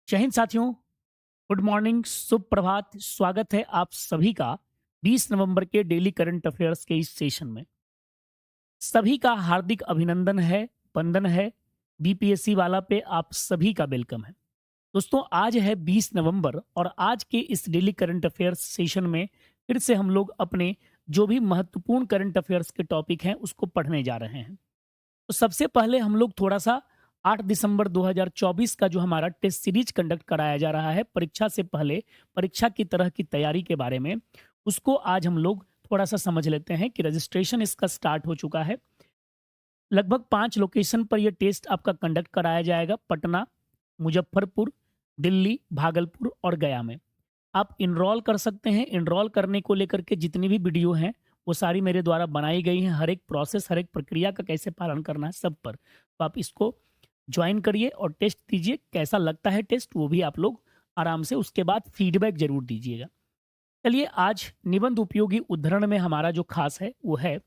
जय हिंद साथियों। Good morning, सुप्रभात। स्वागत है आप सभी का 20 नवंबर के डेली करंट अफेयर्स के इस सेशन में। सभी का हार्दिक अभिनंदन है, वंदन है। बीपीएससी वाला पे आप सभी का वेलकम है। दोस्तों, आज है 20 नवंबर और आज के इस डेली करंट अफेयर्स सेशन में फिर से हम लोग अपने जो भी महत्वपूर्ण करंट अफेयर्स के टॉपिक हैं उसको पढ़ने जा रहे हैं। तो सबसे पहले हम लोग थोड़ा सा 8 दिसंबर 2024 का जो हमारा टेस्ट सीरीज कंडक्ट कराया जा रहा है परीक्षा से पहले, परीक्षा की तरह की तैयारी के बारे में, उसको आज हम लोग थोड़ा सा समझ लेते हैं कि रजिस्ट्रेशन इसका स्टार्ट हो चुका है। लगभग 5 लोकेशन पर यह टेस्ट आपका कंडक्ट कराया जाएगा: पटना, मुजफ्फरपुर, दिल्ली, भागलपुर और गया में। आप इनरोल कर सकते हैं। इनरोल करने को लेकर के जितनी भी वीडियो हैं वो सारी मेरे द्वारा बनाई गई हैं। हर एक प्रोसेस, हर एक प्रक्रिया का कैसे पालन करना है सब पर, तो आप इसको ज्वाइन करिए और टेस्ट दीजिए। कैसा लगता है टेस्ट वो भी आप लोग आराम से उसके बाद फीडबैक जरूर दीजिएगा। चलिए, आज निबंध उपयोगी उद्धरण में हमारा जो खास है वो है: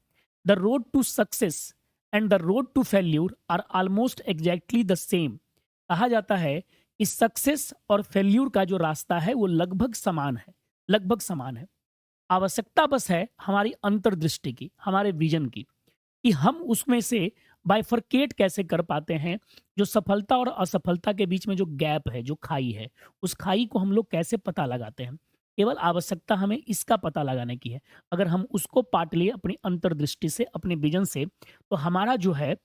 the road to success and the road to failure are almost exactly the same. कहा जाता है कि सक्सेस और फेल्यूर का जो रास्ता है वो लगभग समान है, लगभग समान है। आवश्यकता बस है हमारी अंतर्दृष्टि की, हमारे विजन की, कि हम उसमें से बाइफरकेट कैसे कर पाते हैं। जो सफलता और असफलता के बीच में जो गैप है, जो खाई है, उस खाई को हम लोग कैसे पता लगाते हैं। केवल आवश्यकता हमें इसका पता लगाने की है। अगर हम उसको पाट लिए अपनी अंतर्दृष्टि से, अपने विजन से, तो हमारा जो है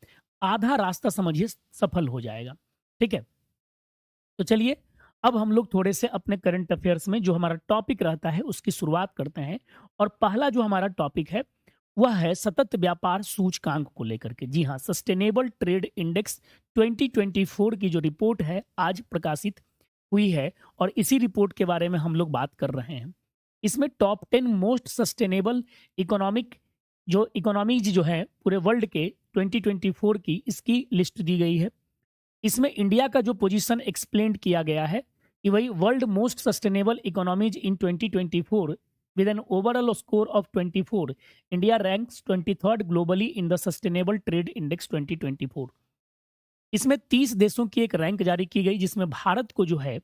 आधा रास्ता समझिए सफल हो जाएगा। ठीक है, तो चलिए अब हम लोग थोड़े से अपने करंट अफेयर्स में जो हमारा टॉपिक रहता है उसकी शुरुआत करते हैं। और पहला जो हमारा टॉपिक है वह है सतत व्यापार सूचकांक को लेकर के। जी हाँ, सस्टेनेबल ट्रेड इंडेक्स 2024 की जो रिपोर्ट है आज प्रकाशित हुई है और इसी रिपोर्ट के बारे में हम लोग बात कर रहे हैं। इसमें टॉप 10 मोस्ट सस्टेनेबल इकोनॉमिक जो इकोनॉमीज जो है पूरे वर्ल्ड के 2024 की, इसकी लिस्ट दी गई है। इसमें इंडिया का जो पोजीशन एक्सप्लेन किया गया है कि वही world most sustainable economies in 2024 with an overall score of 24, India ranks 23rd globally in the Sustainable Trade Index 2024। इसमें 30 देशों की एक रैंक जारी की गई जिसमें भारत को जो है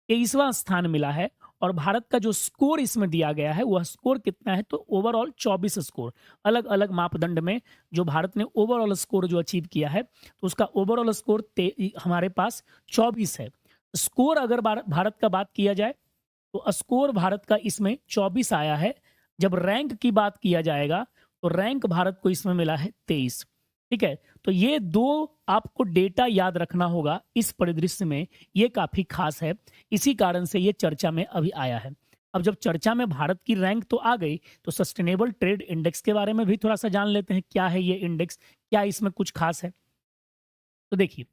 23वां स्थान मिला है। और भारत का जो स्कोर इसमें दिया गया है वह स्कोर कितना है, तो ओवरऑल 24 स्कोर। अलग अलग मापदंड में जो भारत ने ओवरऑल स्कोर जो अचीव किया है तो उसका ओवरऑल स्कोर हमारे पास 24 है। स्कोर अगर भारत का बात किया जाए तो स्कोर भारत का इसमें 24 आया है। जब रैंक की बात किया जाएगा तो रैंक भारत को इसमें मिला है 23। ठीक है, तो ये दो आपको डेटा याद रखना होगा इस परिदृश्य में, ये काफी खास है। इसी कारण से ये चर्चा में अभी आया है। अब जब चर्चा में भारत की रैंक तो आ गई तो सस्टेनेबल ट्रेड इंडेक्स के बारे में भी थोड़ा सा जान लेते हैं। क्या है ये इंडेक्स, क्या इसमें कुछ खास है। तो देखिए,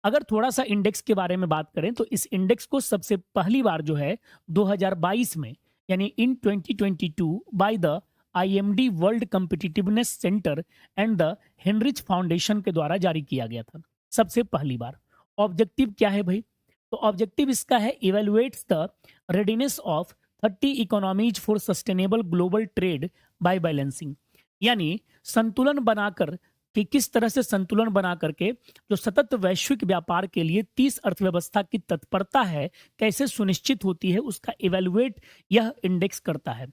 अगर थोड़ा सा इंडेक्स के बारे में बात करें तो इस इंडेक्स को सबसे पहली बार जो है 2022 में, यानी इन 2022 by the IMD world competitiveness centre and the Heinrich foundation के द्वारा जारी किया गया था सबसे पहली बार। ऑब्जेक्टिव क्या है भाई, तो ऑब्जेक्टिव इसका है evaluates the readiness of 30 economies for sustainable global trade by balancing. यानी संतुलन बनाकर, कि किस तरह से संतुलन बना करके जो सतत वैश्विक व्यापार के लिए 30 अर्थव्यवस्था की तत्परता है कैसे सुनिश्चित होती है, उसका इवेलुएट यह इंडेक्स करता है।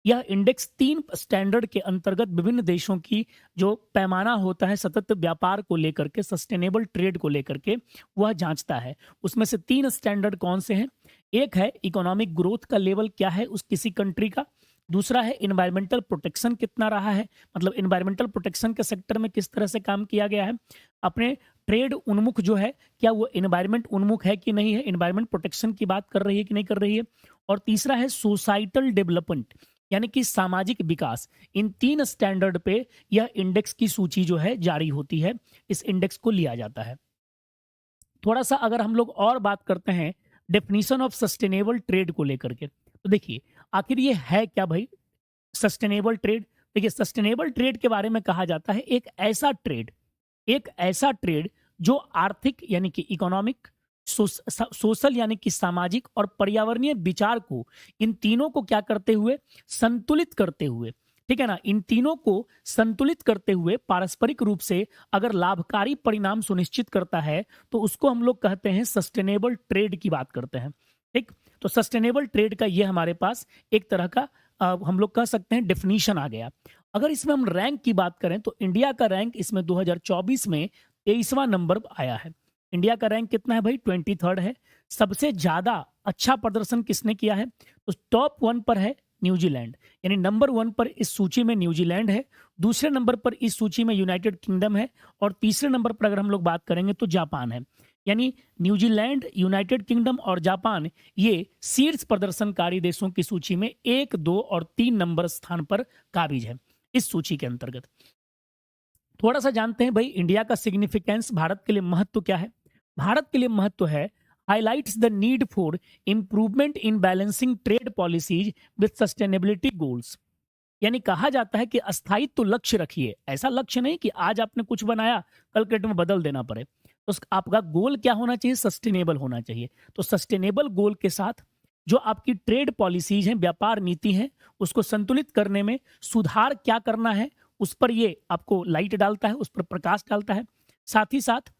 यह इंडेक्स 3 स्टैंडर्ड के अंतर्गत विभिन्न देशों की जो पैमाना होता है सतत व्यापार को लेकर के, सस्टेनेबल ट्रेड को लेकर के, वह जांचता है। उसमें से 3 स्टैंडर्ड कौन से हैं? एक है इकोनॉमिक ग्रोथ का लेवल क्या है उस किसी कंट्री का। दूसरा है इन्वायरमेंटल प्रोटेक्शन कितना रहा है, मतलब इन्वायरमेंटल प्रोटेक्शन के सेक्टर में किस तरह से काम किया गया है। अपने ट्रेड उन्मुख जो है, क्या वो इन्वायरमेंट उन्मुख है कि नहीं है, इन्वायरमेंट प्रोटेक्शन की बात कर रही है कि नहीं कर रही है। और तीसरा है सोसाइटल डेवलपमेंट, यानी कि सामाजिक विकास। इन 3 स्टैंडर्ड पे यह इंडेक्स की सूची जो है जारी होती है, इस इंडेक्स को लिया जाता है। थोड़ा सा अगर हम लोग और बात करते हैं डेफिनेशन ऑफ सस्टेनेबल ट्रेड को लेकर के, तो देखिए आखिर ये है क्या भाई सस्टेनेबल ट्रेड। देखिए, सस्टेनेबल ट्रेड के बारे में कहा जाता है एक ऐसा ट्रेड जो आर्थिक यानी कि इकोनॉमिक, सोशल यानी कि सामाजिक और पर्यावरणीय विचार को, इन तीनों को क्या करते हुए, संतुलित करते हुए, ठीक है ना। इन तीनों को संतुलित करते हुए पारस्परिक रूप से अगर लाभकारी परिणाम सुनिश्चित करता है तो उसको हम लोग कहते हैं सस्टेनेबल ट्रेड की बात करते हैं। ठीक, तो सस्टेनेबल ट्रेड का ये हमारे पास एक तरह का हम लोग कह सकते हैं डेफिनेशन आ गया। अगर इसमें हम रैंक की बात करें तो इंडिया का रैंक इसमें 2024 में 23वां नंबर आया है। इंडिया का रैंक कितना है भाई? 23rd है। सबसे ज्यादा अच्छा प्रदर्शन किसने किया है? तो टॉप 1 पर है न्यूजीलैंड, यानी नंबर 1 पर इस सूची में न्यूजीलैंड है। दूसरे नंबर पर इस सूची में यूनाइटेड किंगडम है और तीसरे नंबर पर अगर हम लोग बात करेंगे तो जापान है। यानी न्यूजीलैंड, यूनाइटेड किंगडम और जापान ये शीर्ष प्रदर्शनकारी देशों की सूची में 1, 2 और 3 नंबर स्थान पर काबिज है इस सूची के अंतर्गत। थोड़ा सा जानते हैं भाई इंडिया का सिग्निफिकेंस, भारत के लिए महत्व क्या है। भारत के लिए महत्व है highlights the need for improvement in balancing trade policies with sustainability goals. यानी कहा जाता है कि अस्थायित्व लक्ष्य रखिए, ऐसा लक्ष्य नहीं कि आज आपने कुछ बनाया कल के डेट में बदल देना पड़े। तो आपका गोल क्या होना चाहिए? सस्टेनेबल होना चाहिए। तो सस्टेनेबल गोल के साथ जो आपकी ट्रेड पॉलिसीज हैं, व्यापार नीति हैं, उसको संतुलित करने में सुधार क्या करना है उस पर ये आपको लाइट डालता है, उस पर प्रकाश डालता है। साथ ही साथ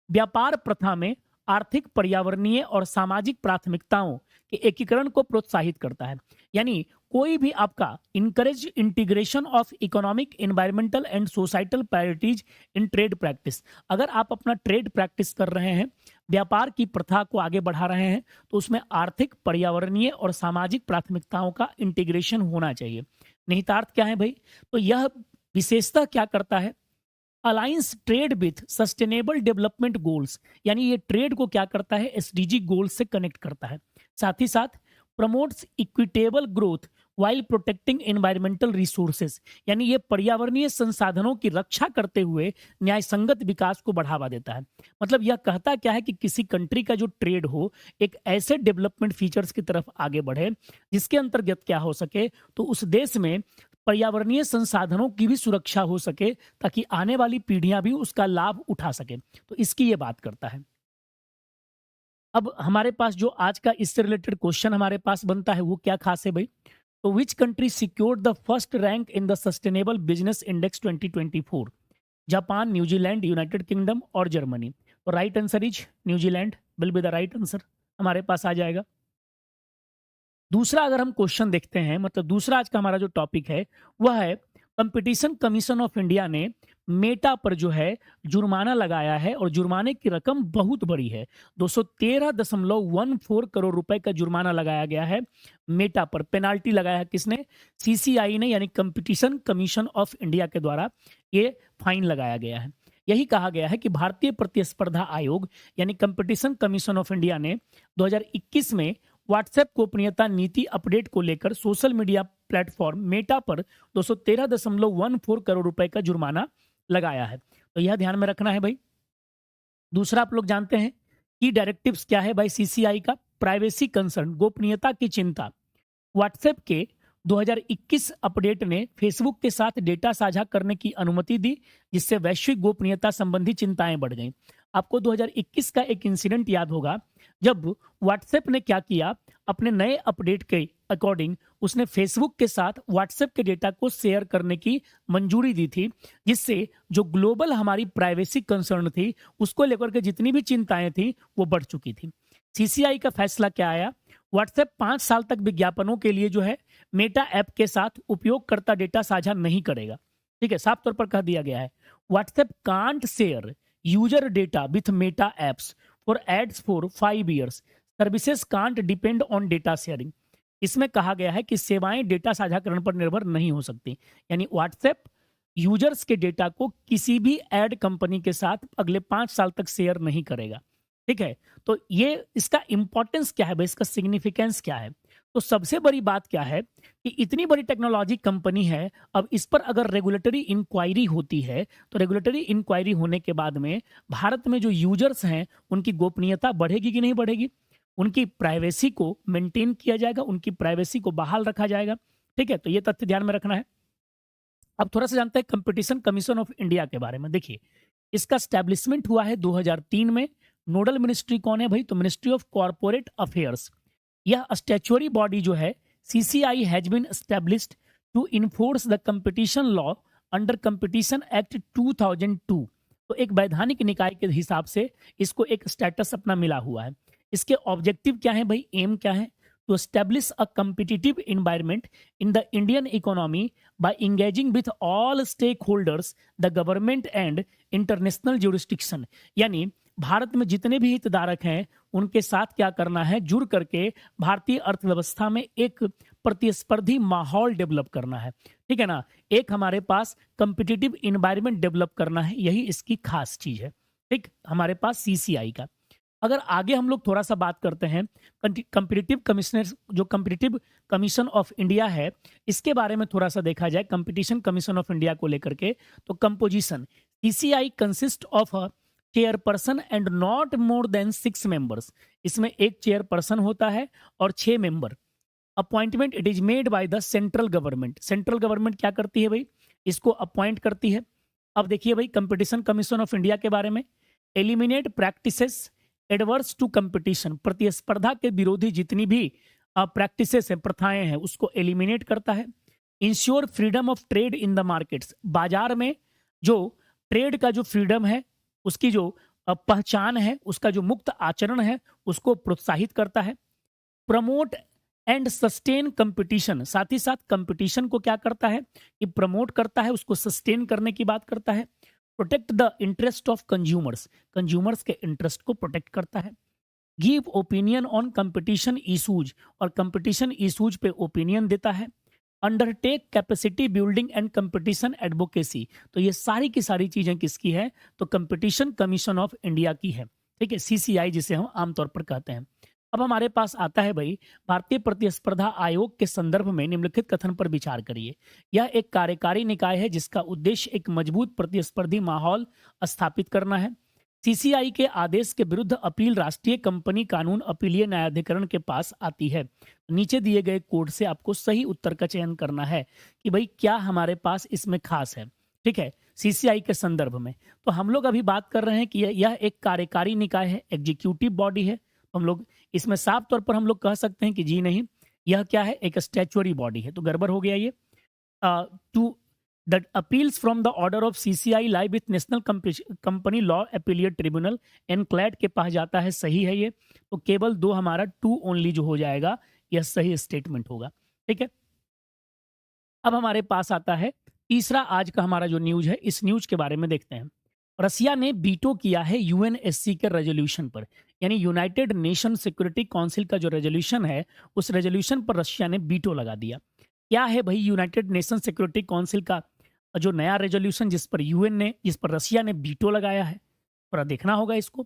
व्यापार प्रथा में आर्थिक, पर्यावरणीय और सामाजिक प्राथमिकताओं के एकीकरण को प्रोत्साहित करता है। यानी कोई भी आपका encourage integration of economic, environmental and societal priorities in trade practice. अगर आप अपना ट्रेड प्रैक्टिस कर रहे हैं, व्यापार की प्रथा को आगे बढ़ा रहे हैं, तो उसमें आर्थिक, पर्यावरणीय और सामाजिक प्राथमिकताओं का इंटीग्रेशन होना चाहिए। निहितार्थ क्या है भाई? तो यह विशेषता क्या करता है? Alliance trade with sustainable development goals, यानी ये ट्रेड को क्या करता है? एसडीजी गोल्स से कनेक्ट करता है। साथ ही साथ promotes equitable growth while protecting environmental resources, यानी ये पर्यावरणीय संसाधनों की रक्षा करते हुए न्यायसंगत विकास को बढ़ावा देता है। मतलब यह कहता क्या है कि किसी कंट्री का जो ट्रेड हो एक ऐसे डेवलपमेंट फीचर्स की तरफ आगे बढ़े जिसके अंतर्गत क्या हो सके, तो उस देश में पर्यावरणीय संसाधनों की भी सुरक्षा हो सके ताकि आने वाली पीढ़ियां भी उसका लाभ उठा सके। तो इसकी ये बात करता है। अब हमारे पास जो आज का इससे रिलेटेड क्वेश्चन हमारे पास बनता है वो क्या खास है भाई? तो which country secured the first rank in the sustainable business index 2024? Japan, New Zealand, United kingdom और जर्मनी। तो right answer is New Zealand will be the right answer, हमारे पास आ जाएगा। दूसरा अगर हम क्वेश्चन देखते हैं, मतलब दूसरा आज का हमारा जो टॉपिक है वह है कंपटीशन कमीशन ऑफ इंडिया ने मेटा पर जो है जुर्माना लगाया है और जुर्माने की रकम बहुत बड़ी है। 213.14 करोड़ रुपए का जुर्माना लगाया गया है मेटा पर। पेनाल्टी लगाया है किसने? सीसीआई ने, यानी कंपटीशन कमीशन ऑफ इंडिया के द्वारा ये फाइन लगाया गया है। यही कहा गया है कि भारतीय प्रतिस्पर्धा आयोग यानी कंपटीशन कमीशन ऑफ इंडिया ने 2021 में व्हाट्सएप गोपनीयता नीति अपडेट को लेकर सोशल मीडिया प्लेटफॉर्म मेटा पर 213.14 करोड़ रुपए का जुर्माना लगाया है। तो यह ध्यान में रखना है भाई। दूसरा आप लोग जानते हैं कि डायरेक्टिव्स क्या है भाई सीसीआई का? प्राइवेसी कंसर्न, गोपनीयता की चिंता। व्हाट्सएप के 2021 अपडेट ने फेसबुक के साथ डेटा साझा करने की अनुमति दी जिससे वैश्विक गोपनीयता संबंधी चिंताएं बढ़ गईं। आपको 2021 का एक इंसिडेंट याद होगा जब व्हाट्सएप ने क्या किया, अपने नए अपडेट के अकॉर्डिंग उसने फेसबुक के साथ व्हाट्सएप के डेटा को शेयर करने की मंजूरी दी थी, जिससे जो ग्लोबल हमारी प्राइवेसी कंसर्न थी उसको लेकर के जितनी भी चिंताएं थी वो बढ़ चुकी थी। सीसीआई का फैसला क्या आया? व्हाट्सएप 5 साल तक विज्ञापनों के लिए जो है मेटा ऐप के साथ उपयोगकर्ता डेटा साझा नहीं करेगा। ठीक है, साफ तौर पर कह दिया गया है WhatsApp can't share user data with Meta apps for ads for 5 years, services can't depend on data sharing. इसमें कहा गया है कि सेवाएं डेटा साझाकरण पर निर्भर नहीं हो सकती, यानी व्हाट्सएप यूजर्स के डेटा को किसी भी एड कंपनी के साथ अगले 5 साल तक शेयर नहीं करेगा। ठीक है, तो ये इसका इंपॉर्टेंस क्या है भाई, इसका सिग्निफिकेंस क्या है? तो सबसे बड़ी बात क्या है कि इतनी बड़ी टेक्नोलॉजी कंपनी है, अब इस पर अगर रेगुलेटरी इंक्वायरी होती है तो रेगुलेटरी इंक्वायरी होने के बाद में भारत में जो यूजर्स हैं उनकी गोपनीयता बढ़ेगी कि नहीं बढ़ेगी? उनकी प्राइवेसी को मेंटेन किया जाएगा, उनकी प्राइवेसी को बहाल रखा जाएगा। ठीक है, तो ये तथ्य ध्यान में रखना है। अब थोड़ा सा जानते हैं कंपटीशन कमीशन ऑफ इंडिया के बारे में। देखिए, इसका स्टैब्लिशमेंट हुआ है 2003 में। नोडल मिनिस्ट्री कौन है भाई? तो मिनिस्ट्री ऑफ कॉर्पोरेट अफेयर्स। यह स्टैच्यूरी बॉडी जो है CCI has been established to enforce the competition law under competition act 2002। तो एक वैधानिक निकाय के हिसाब से इसको एक स्टेटस अपना मिला हुआ है। इसके ऑब्जेक्टिव क्या है भाई, एम क्या है? To establish a competitive environment in the Indian economy by engaging with all stakeholders, the government and international jurisdiction. यानी भारत में जितने भी हितधारक हैं उनके साथ क्या करना है, जुड़ करके भारतीय अर्थव्यवस्था में एक प्रतिस्पर्धी माहौल डेवलप करना है। ठीक है ना, एक हमारे पास कम्पिटिटिव इन्वायरमेंट डेवलप करना है, यही इसकी खास चीज है। ठीक, हमारे पास सीसीआई का। अगर आगे हम लोग थोड़ा सा बात करते हैं कम्पिटिटिव कमिश्नर, जो कम्पिटिटिव कमीशन ऑफ इंडिया है, इसके बारे में थोड़ा सा देखा जाए कंपटीशन कमीशन ऑफ इंडिया को लेकर के। तो composition, CCI consist of a chairperson and not more than 6 members. इसमें एक चेयरपर्सन होता है और 6 member. Appointment it is made by the central government. Central government क्या करती है भाई, इसको अपॉइंट करती है। अब देखिए भाई कंपटीशन कमीशन ऑफ इंडिया के बारे में, eliminate practices adverse to competition. प्रतिस्पर्धा के विरोधी जितनी भी प्रैक्टिसेस हैं, प्रथाएं हैं, उसको एलिमिनेट करता है। Ensure freedom of trade in the markets. बाजार में जो ट्रेड का जो फ्रीडम है, उसकी जो पहचान है, उसका जो मुक्त आचरण है, उसको प्रोत्साहित करता है। Promote and sustain competition. साथ ही साथ कंपटीशन को क्या करता है कि प्रमोट करता है, उसको सस्टेन करने की बात करता है। Protect the interest of consumers. Consumers के इंटरेस्ट को प्रोटेक्ट करता है। Give opinion on competition issues. और कंपटीशन इशूज पे ओपिनियन देता है। Undertake capacity building and competition advocacy. तो ये सारी की सारी चीजें किसकी है, तो कंपटीशन कमीशन ऑफ इंडिया की है। ठीक है, सीसीआई जिसे हम आमतौर पर कहते हैं। अब हमारे पास आता है भाई भारतीय प्रतिस्पर्धा आयोग के संदर्भ में निम्नलिखित कथन पर विचार करिए। यह एक कार्यकारी निकाय है जिसका उद्देश्य एक मजबूत प्रतिस्पर्धी माहौल स्थापित करना है। सीसीआई के आदेश के विरुद्ध अपील राष्ट्रीय कंपनी कानून अपीलीय न्यायाधिकरण के पास आती है। नीचे दिए गए कोड से आपको सही उत्तर का चयन करना है कि भाई क्या हमारे पास इसमें खास है। ठीक है, सीसीआई के संदर्भ में तो हम लोग अभी बात कर रहे हैं कि यह एक कार्यकारी निकाय है, एग्जीक्यूटिव बॉडी है। हम लोग इसमें साफ तौर पर हम लोग कह सकते हैं कि जी नहीं, यह क्या है, एक स्टैच्यूरी बॉडी है। तो गड़बड़ हो गया ये। To the appeals from the order of CCI lie with National Company Law Appellate Tribunal, NCLAT के पास जाता है। सही है ये। तो केवल दो हमारा टू ओनली जो हो जाएगा, यह सही स्टेटमेंट होगा। ठीक है, अब हमारे पास आता है तीसरा आज का हमारा जो न्यूज है, इस न्यूज के बारे में देखते हैं। रसिया ने बीटो किया है यूएनएससी के रेजोल्यूशन पर। यानी यूनाइटेड नेशन सिक्योरिटी काउंसिल का जो रेजोल्यूशन है, उस रेजोल्यूशन पर रशिया ने बीटो लगा दिया। क्या है भाई यूनाइटेड नेशन सिक्योरिटी काउंसिल का जो नया रेजोल्यूशन जिस पर रशिया ने बीटो लगाया है, थोड़ा देखना होगा इसको।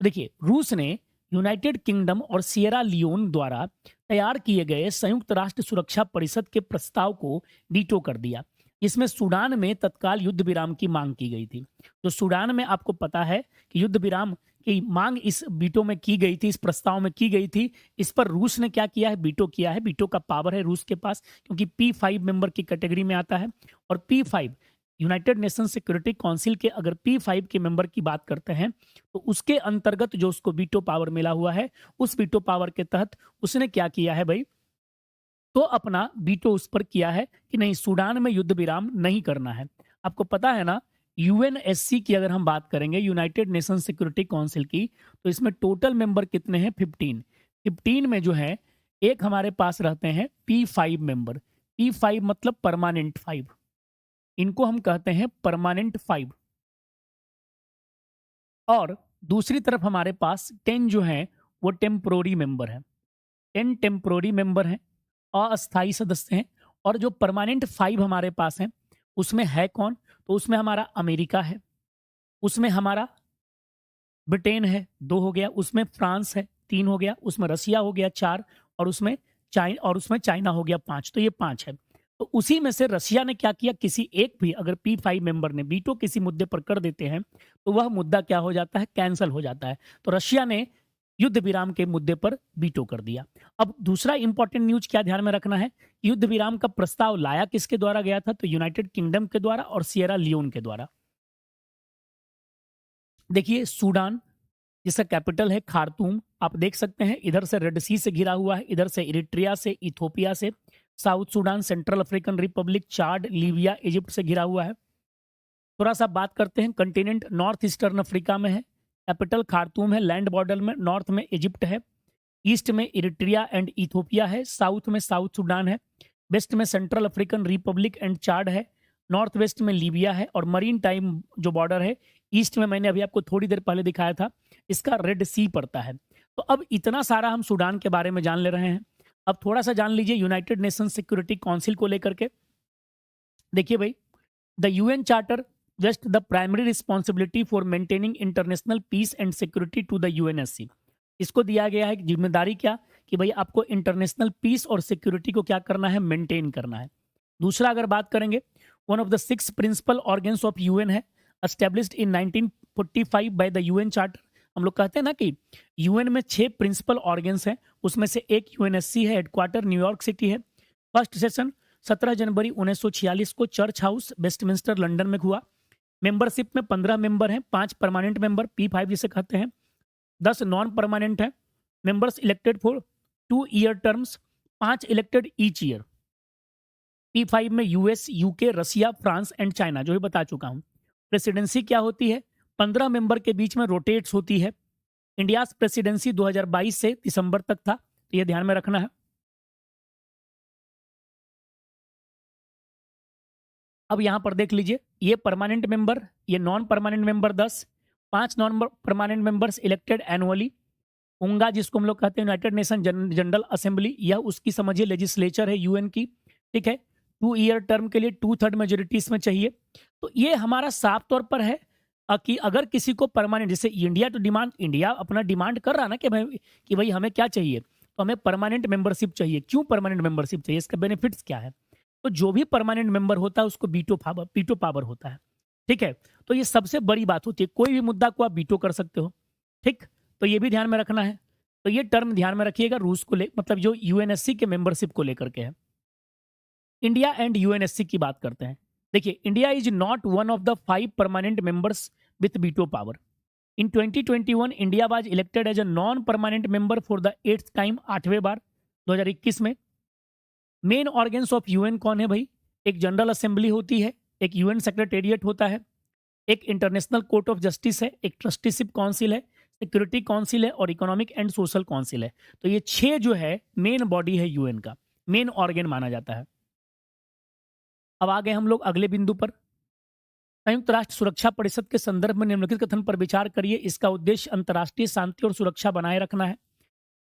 देखिए, रूस ने यूनाइटेड किंगडम और सिएरा लियोन द्वारा तैयार किए गए संयुक्त राष्ट्र सुरक्षा परिषद के प्रस्ताव को बीटो कर दिया। इसमें सूडान में तत्काल युद्ध विराम की मांग की गई थी। तो सूडान में आपको पता है कि युद्ध विराम की मांग इस बीटो में की गई थी, इस प्रस्ताव में की गई थी। इस पर रूस ने क्या किया है, बीटो किया है। बीटो का पावर है रूस के पास, क्योंकि P5 मेंबर की कैटेगरी में आता है। और P5 United nation security council के अगर P5 के मेंबर की बात करते हैं, तो उसके अंतर्गत जो उसको बीटो पावर मिला हुआ है, उस बीटो पावर के तहत उसने क्या किया है भाई, तो अपना बीटो उस पर किया है कि नहीं, सूडान में युद्ध विराम नहीं करना है। आपको पता है ना, यूएनएससी की अगर हम बात करेंगे, यूनाइटेड नेशन सिक्योरिटी काउंसिल की, तो इसमें टोटल मेंबर कितने हैं, 15। 15 में जो है एक हमारे पास रहते हैं P5 मेंबर। P5 मतलब परमानेंट 5, इनको हम कहते हैं परमानेंट 5। और दूसरी तरफ हमारे पास 10 जो है वो टेम्पोररी मेंबर है। 10 टेम्पोररी मेंबर हैं, अस्थायी सदस्य हैं। और जो परमानेंट 5 हमारे पास हैं, उसमें है कौन, तो उसमें हमारा अमेरिका है, उसमें हमारा ब्रिटेन है, 2 हो गया, उसमें फ्रांस है, 3 हो गया, उसमें रसिया हो गया, 4, और उसमें चाइना हो गया, 5। तो ये 5 है। तो उसी में से रसिया ने क्या किया, किसी एक भी अगर P5 मेंबर ने बीटो किसी मुद्दे पर कर देते हैं, तो वह मुद्दा क्या हो जाता है, कैंसिल हो जाता है। तो रशिया ने युद्ध विराम के मुद्दे पर बीटो कर दिया। अब दूसरा इंपॉर्टेंट न्यूज क्या ध्यान में रखना है, युद्ध विराम का प्रस्ताव लाया किसके द्वारा गया था, तो यूनाइटेड किंगडम के द्वारा और सिएरा लियोन के द्वारा। देखिए, सूडान जिसका कैपिटल है खार्तूम, आप देख सकते हैं, इधर से रेड सी से घिरा हुआ है, इधर से इरिट्रिया से, इथोपिया से। South Sudan, Central African Republic, Chad, Libya, Egypt से घिरा हुआ है। थोड़ा सा बात करते हैं, कंटिनेंट नॉर्थ ईस्टर्न अफ्रीका में है, कैपिटल खार्तूम है, लैंड बॉर्डर में नॉर्थ में इजिप्ट है, ईस्ट में इरिट्रिया एंड इथोपिया है, साउथ में साउथ सूडान है, वेस्ट में सेंट्रल अफ्रीकन रिपब्लिक एंड चाड है, नॉर्थ वेस्ट में लीबिया है, और मरीन टाइम जो बॉर्डर है ईस्ट में, मैंने अभी आपको थोड़ी देर पहले दिखाया था, इसका रेड सी पड़ता है। तो अब इतना सारा हम सूडान के बारे में जान ले रहे हैं। अब थोड़ा सा जान लीजिए यूनाइटेड नेशन सिक्योरिटी काउंसिल को लेकर के। देखिए भाई, the UN charter vests the primary responsibility for maintaining international peace and security to the UNSC. इसको दिया गया है जिम्मेदारी क्या, कि भाई आपको इंटरनेशनल पीस और सिक्योरिटी को क्या करना है, मेंटेन करना है। दूसरा अगर बात करेंगे, one of the 6 principal organs of UN है, established in 1945 by the UN charter. हम लोग कहते हैं ना कि यूएन में 6 प्रिंसिपल ऑर्गन्स हैं, उसमें से एक यूएनएससी है, हेडक्वार्टर न्यूयॉर्क सिटी है। फर्स्ट सेशन 17 जनवरी 1946 को चर्च हाउस वेस्टमिंस्टर लंदन में हुआ। मेंबरशिप में 15 मेंबर हैं, 5 परमानेंट मेंबर P5 जिसे कहते हैं, 10 नॉन परमानेंट हैं। Members elected for 2 year terms, 5 elected each year. P5 में US, UK, Russia, France and China, जो भी बता चुका हूं। प्रेसिडेंसी क्या होती है, 15 मेंबर के बीच में रोटेट्स होती है। इंडिया प्रेसिडेंसी 2022 से दिसंबर तक था, तो ये ध्यान में रखना है। अब यहां पर देख लीजिए, ये परमानेंट मेंबर, ये non permanent member 10, 5 non permanent members elected annually. UNGA जिसको हम लोग कहते हैं यूनाइटेड नेशन जनरल असेंबली, यह उसकी समझिए लेजिस्लेचर है यूएन की, ठीक है। 2 ईयर टर्म के लिए 2/3 मेजोरिटी इसमें चाहिए। तो ये हमारा साफ तौर पर है कि अगर किसी को परमानेंट, जैसे इंडिया अपना डिमांड कर रहा ना कि भाई हमें क्या चाहिए, तो हमें परमानेंट मेंबरशिप चाहिए। क्यों परमानेंट मेंबरशिप चाहिए, इसका बेनिफिट्स क्या है? तो जो भी परमानेंट मेंबर होता है उसको बीटो पावर होता है, ठीक है। तो ये सबसे बड़ी बात होती है, कोई भी मुद्दा को आप बीटो कर सकते हो, ठीक। तो ये भी ध्यान में रखना है। तो ये टर्म ध्यान में रखिएगा, रूस को मतलब जो यूएनएससी के मेंबरशिप को लेकर के है। इंडिया एंड यूएनएससी की बात करते हैं। देखिए, India is not one of the 5 permanent members with veto power. In 2021 India was elected as a non permanent member for the 8th time, 8वें बार 2021 में। मेन ऑर्गन्स ऑफ यूएन कौन है भाई? एक जनरल असेंबली होती है, एक यूएन सेक्रेटेरिएट होता है, एक इंटरनेशनल कोर्ट ऑफ जस्टिस है, एक ट्रस्टीशिप काउंसिल है, सिक्योरिटी काउंसिल है और इकोनॉमिक एंड सोशल काउंसिल है। तो ये 6 जो है मेन बॉडी है यूएन का, मेन ऑर्गन माना जाता है। अब आ गए हम लोग अगले बिंदु पर। संयुक्त राष्ट्र सुरक्षा परिषद के संदर्भ में निम्नलिखित कथन पर विचार करिए। इसका उद्देश्य अंतर्राष्ट्रीय शांति और सुरक्षा बनाए रखना है।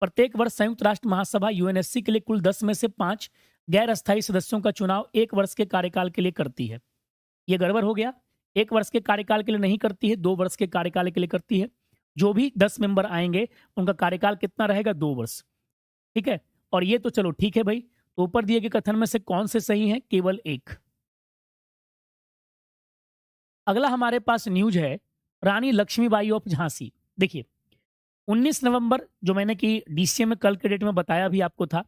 प्रत्येक वर्ष संयुक्त राष्ट्र महासभा यूएनएससी के लिए कुल 10 में से 5 गैर अस्थायी सदस्यों का चुनाव 1 वर्ष के कार्यकाल के लिए करती है। ये गड़बड़ हो गया, 1 वर्ष के कार्यकाल के लिए नहीं करती है, 2 वर्ष के कार्यकाल के लिए करती है। जो भी 10 मेंबर आएंगे उनका कार्यकाल कितना रहेगा? 2 वर्ष, ठीक है। और ये तो चलो ठीक है भाई। तो ऊपर दिए गए कथन में से कौन से सही है? केवल एक। अगला हमारे पास न्यूज है रानी लक्ष्मीबाई ऑफ झांसी। देखिए, 19 नवंबर जो मैंने कि डीसीएम में कल के डेट में बताया भी आपको था